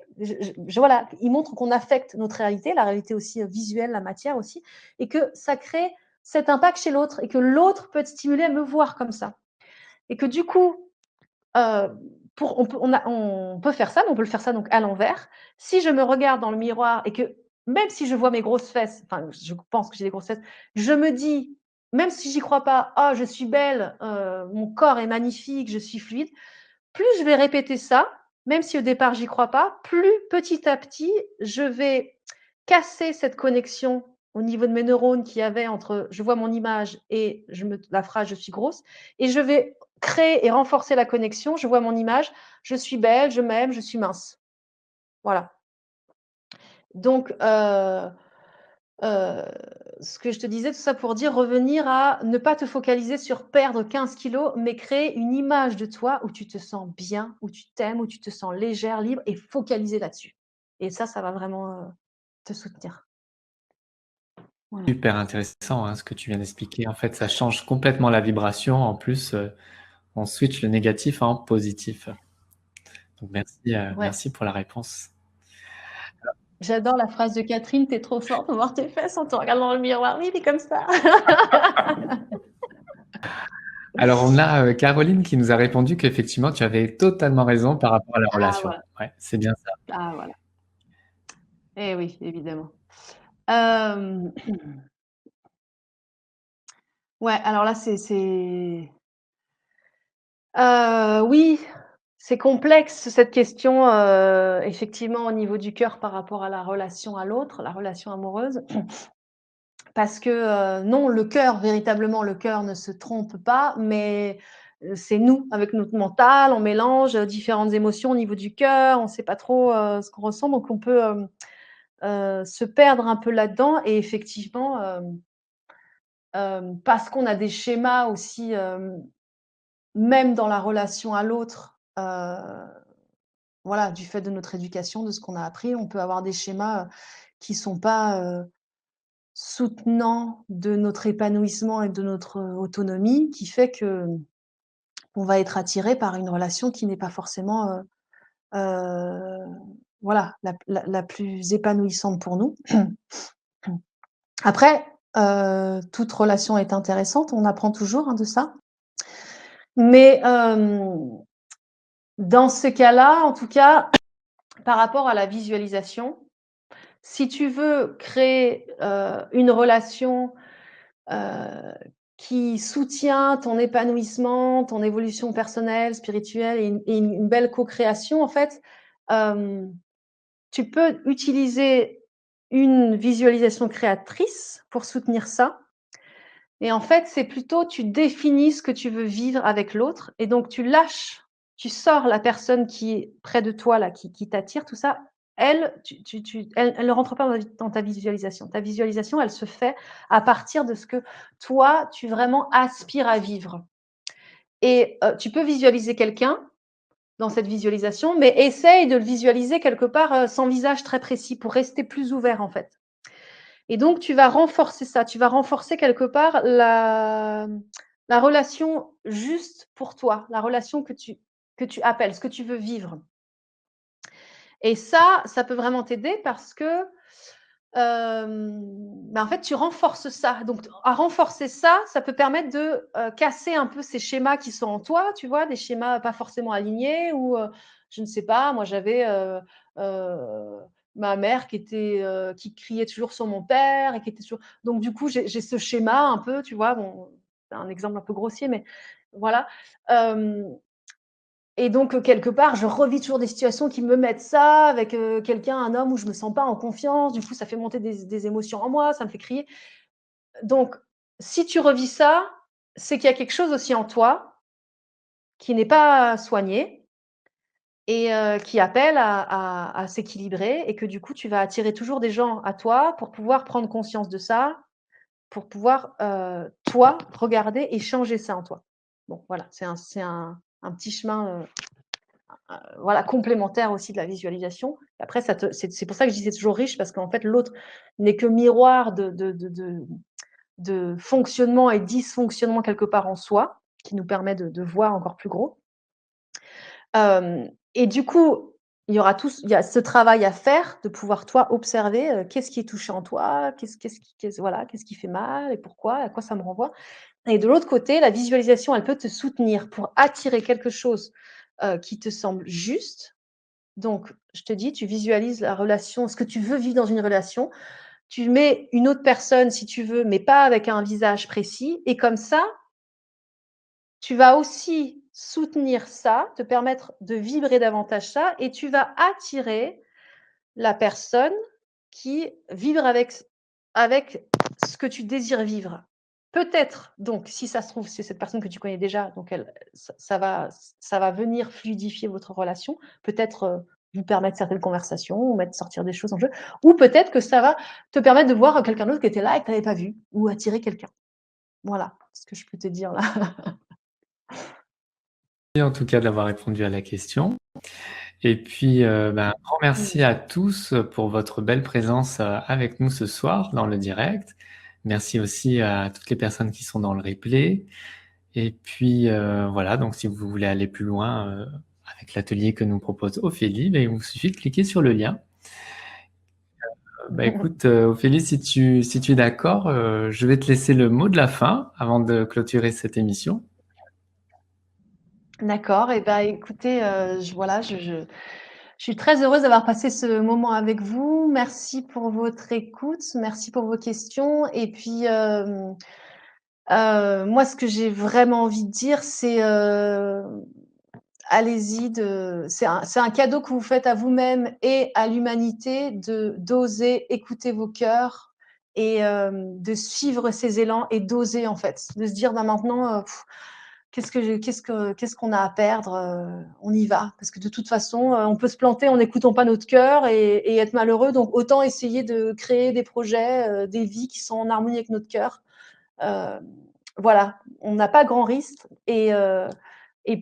voilà, il montre qu'on affecte notre réalité, la réalité aussi, visuelle, la matière aussi, et que ça crée cet impact chez l'autre et que l'autre peut être stimulé à me voir comme ça. Et que du coup, heu, pour on peut faire ça, mais on peut le faire ça donc à l'envers. Si je me regarde dans le miroir et que même si je vois mes grosses fesses, enfin, je pense que j'ai des grosses fesses, je me dis, même si j'y crois pas: «Ah, je suis belle, mon corps est magnifique, je suis fluide», plus je vais répéter ça, même si au départ j'y crois pas, plus petit à petit, je vais casser cette connexion au niveau de mes neurones qu'il y avait entre je vois mon image et la phrase je suis grosse, et je vais créer et renforcer la connexion. Je vois mon image, je suis belle, je m'aime, je suis mince. Voilà. Donc, Heu, ce que je te disais, tout ça pour dire revenir à ne pas te focaliser sur perdre 15 kilos, mais créer une image de toi où tu te sens bien, où tu t'aimes, où tu te sens légère, libre et focaliser là-dessus. Et ça va vraiment, te soutenir. Voilà. Super intéressant, hein, ce que tu viens d'expliquer. En fait, ça change complètement la vibration. En plus, on switch le négatif en positif. Donc merci, Ouais. merci pour la réponse. J'adore la phrase de Catherine: «Tu es trop forte pour voir tes fesses en te regardant dans le miroir». Oui, mais comme ça. Alors on a, Caroline qui nous a répondu qu'effectivement tu avais totalement raison par rapport à la Ah relation. voilà, Ouais, c'est bien ça. ah voilà. Eh oui, évidemment. Hem, ouais, alors là, oui, c'est complexe cette question, effectivement au niveau du cœur par rapport à la relation à l'autre, la relation amoureuse. Parce que, non, le cœur, véritablement, le cœur ne se trompe pas, mais c'est nous, avec notre mental, on mélange, différentes émotions au niveau du cœur, on ne sait pas trop, ce qu'on ressent, donc on peut, se perdre un peu là-dedans et effectivement, parce qu'on a des schémas aussi, même dans la relation à l'autre, voilà, du fait de notre éducation, de ce qu'on a appris, on peut avoir des schémas, qui sont pas, soutenants de notre épanouissement et de notre, autonomie, qui fait qu'on va être attiré par une relation qui n'est pas forcément, heu, voilà, la plus épanouissante pour nous. Après, toute relation est intéressante, on apprend toujours, hein, de ça. Mais, dans ce cas-là, en tout cas, par rapport à la visualisation, si tu veux créer, une relation, heu, qui soutient ton épanouissement, ton évolution personnelle, spirituelle et une belle co-création, en fait, hem, tu peux utiliser une visualisation créatrice pour soutenir ça. Et en fait, c'est plutôt tu définis ce que tu veux vivre avec l'autre et donc tu lâches, tu sors la personne qui est près de toi là, qui t'attire, tout ça. Elle, elle ne rentre pas dans ta visualisation. Ta visualisation, elle se fait à partir de ce que toi, tu vraiment aspires à vivre. Et tu peux visualiser quelqu'un dans cette visualisation, mais essaye de le visualiser quelque part, sans visage très précis pour rester plus ouvert en fait. Et donc, tu vas renforcer ça, tu vas renforcer quelque part la relation juste pour toi, la relation que tu appelles, ce que tu veux vivre. Et ça peut vraiment t'aider parce que, en fait, tu renforces ça. Donc, à renforcer ça, ça peut permettre de, casser un peu ces schémas qui sont en toi, tu vois? Des schémas pas forcément alignés ou, je ne sais pas, moi j'avais, heu, ma mère qui criait toujours sur mon père et qui était toujours donc du coup, j'ai ce schéma un peu, tu vois? Bon, c'est un exemple un peu grossier, mais voilà. Hem Et donc, quelque part, je revis toujours des situations qui me mettent ça avec, quelqu'un, un homme où je me sens pas en confiance. Du coup, ça fait monter des émotions en moi, ça me fait crier. Donc, si tu revis ça, c'est qu'il y a quelque chose aussi en toi qui n'est pas soigné et qui appelle à s'équilibrer et que du coup, tu vas attirer toujours des gens à toi pour pouvoir prendre conscience de ça, pour pouvoir, toi, regarder et changer ça en toi. Bon, voilà, c'est un petit chemin, voilà, complémentaire aussi de la visualisation. Après, c'est pour ça que je dis c'est toujours riche parce qu'en fait, l'autre n'est que miroir de fonctionnement et dysfonctionnement quelque part en soi, qui nous permet de voir encore plus gros. Et du coup, il y a ce travail à faire de pouvoir toi observer, qu'est-ce qui est touché en toi, qu'est-ce qui fait mal et pourquoi, à quoi ça me renvoie. Et de l'autre côté, la visualisation, elle peut te soutenir pour attirer quelque chose, qui te semble juste. Donc, je te dis, tu visualises la relation, ce que tu veux vivre dans une relation. Tu mets une autre personne si tu veux, mais pas avec un visage précis. Et comme ça, tu vas aussi soutenir ça, te permettre de vibrer davantage ça et tu vas attirer la personne qui vibre avec ce que tu désires vivre. Peut-être, donc, si ça se trouve, c'est cette personne que tu connais déjà, donc ça va venir fluidifier votre relation. Peut-être vous permettre certaines conversations, ou mettre sortir des choses en jeu, ou peut-être que ça va te permettre de voir quelqu'un d'autre qui était là et que tu n'avais pas vu, ou attirer quelqu'un. Voilà ce que je peux te dire là. Merci en tout cas d'avoir répondu à la question. Et puis, un grand merci à tous pour votre belle présence avec nous ce soir dans le direct. Merci aussi à toutes les personnes qui sont dans le replay. Et puis, voilà, donc si vous voulez aller plus loin avec l'atelier que nous propose Ophélie, il vous suffit de cliquer sur le lien. Écoute, Ophélie, si tu es d'accord, je vais te laisser le mot de la fin avant de clôturer cette émission. D'accord, et écoutez, je suis très heureuse d'avoir passé ce moment avec vous. Merci pour votre écoute, merci pour vos questions et puis, moi, ce que j'ai vraiment envie de dire, c'est, allez-y c'est un cadeau que vous faites à vous-même et à l'humanité d'oser écouter vos cœurs et de suivre ces élans et d'oser, en fait. De se dire: maintenant, qu'est-ce qu'on a à perdre, on y va. Parce que de toute façon, on peut se planter en n'écoutant pas notre cœur et être malheureux. Donc autant essayer de créer des projets, des vies qui sont en harmonie avec notre cœur. Voilà, on n'a pas grand risque et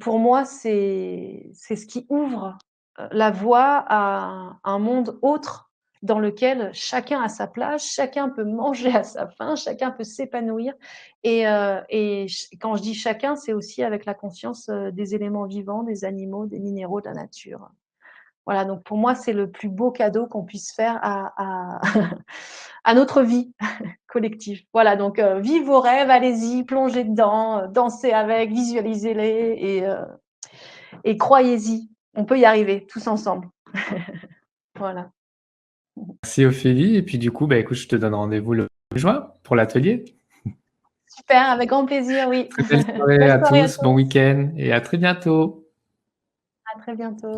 pour moi, c'est ce qui ouvre la voie à un monde autre dans lequel chacun a sa place, chacun peut manger à sa faim, chacun peut s'épanouir et quand je dis chacun, c'est aussi avec la conscience des éléments vivants, des animaux, des minéraux, de la nature. Voilà, donc pour moi, c'est le plus beau cadeau qu'on puisse faire à notre vie collective. Voilà, donc vive vos rêves, allez-y, plongez dedans, dansez avec, visualisez-les et croyez-y. On peut y arriver tous ensemble. Voilà. Merci Ophélie. Et puis du coup, écoute, je te donne rendez-vous le 1er juin pour l'atelier. Super, avec grand plaisir, oui. Très belle soirée Belle à soirée à tous, toi. bon week-end et à très bientôt. À très bientôt.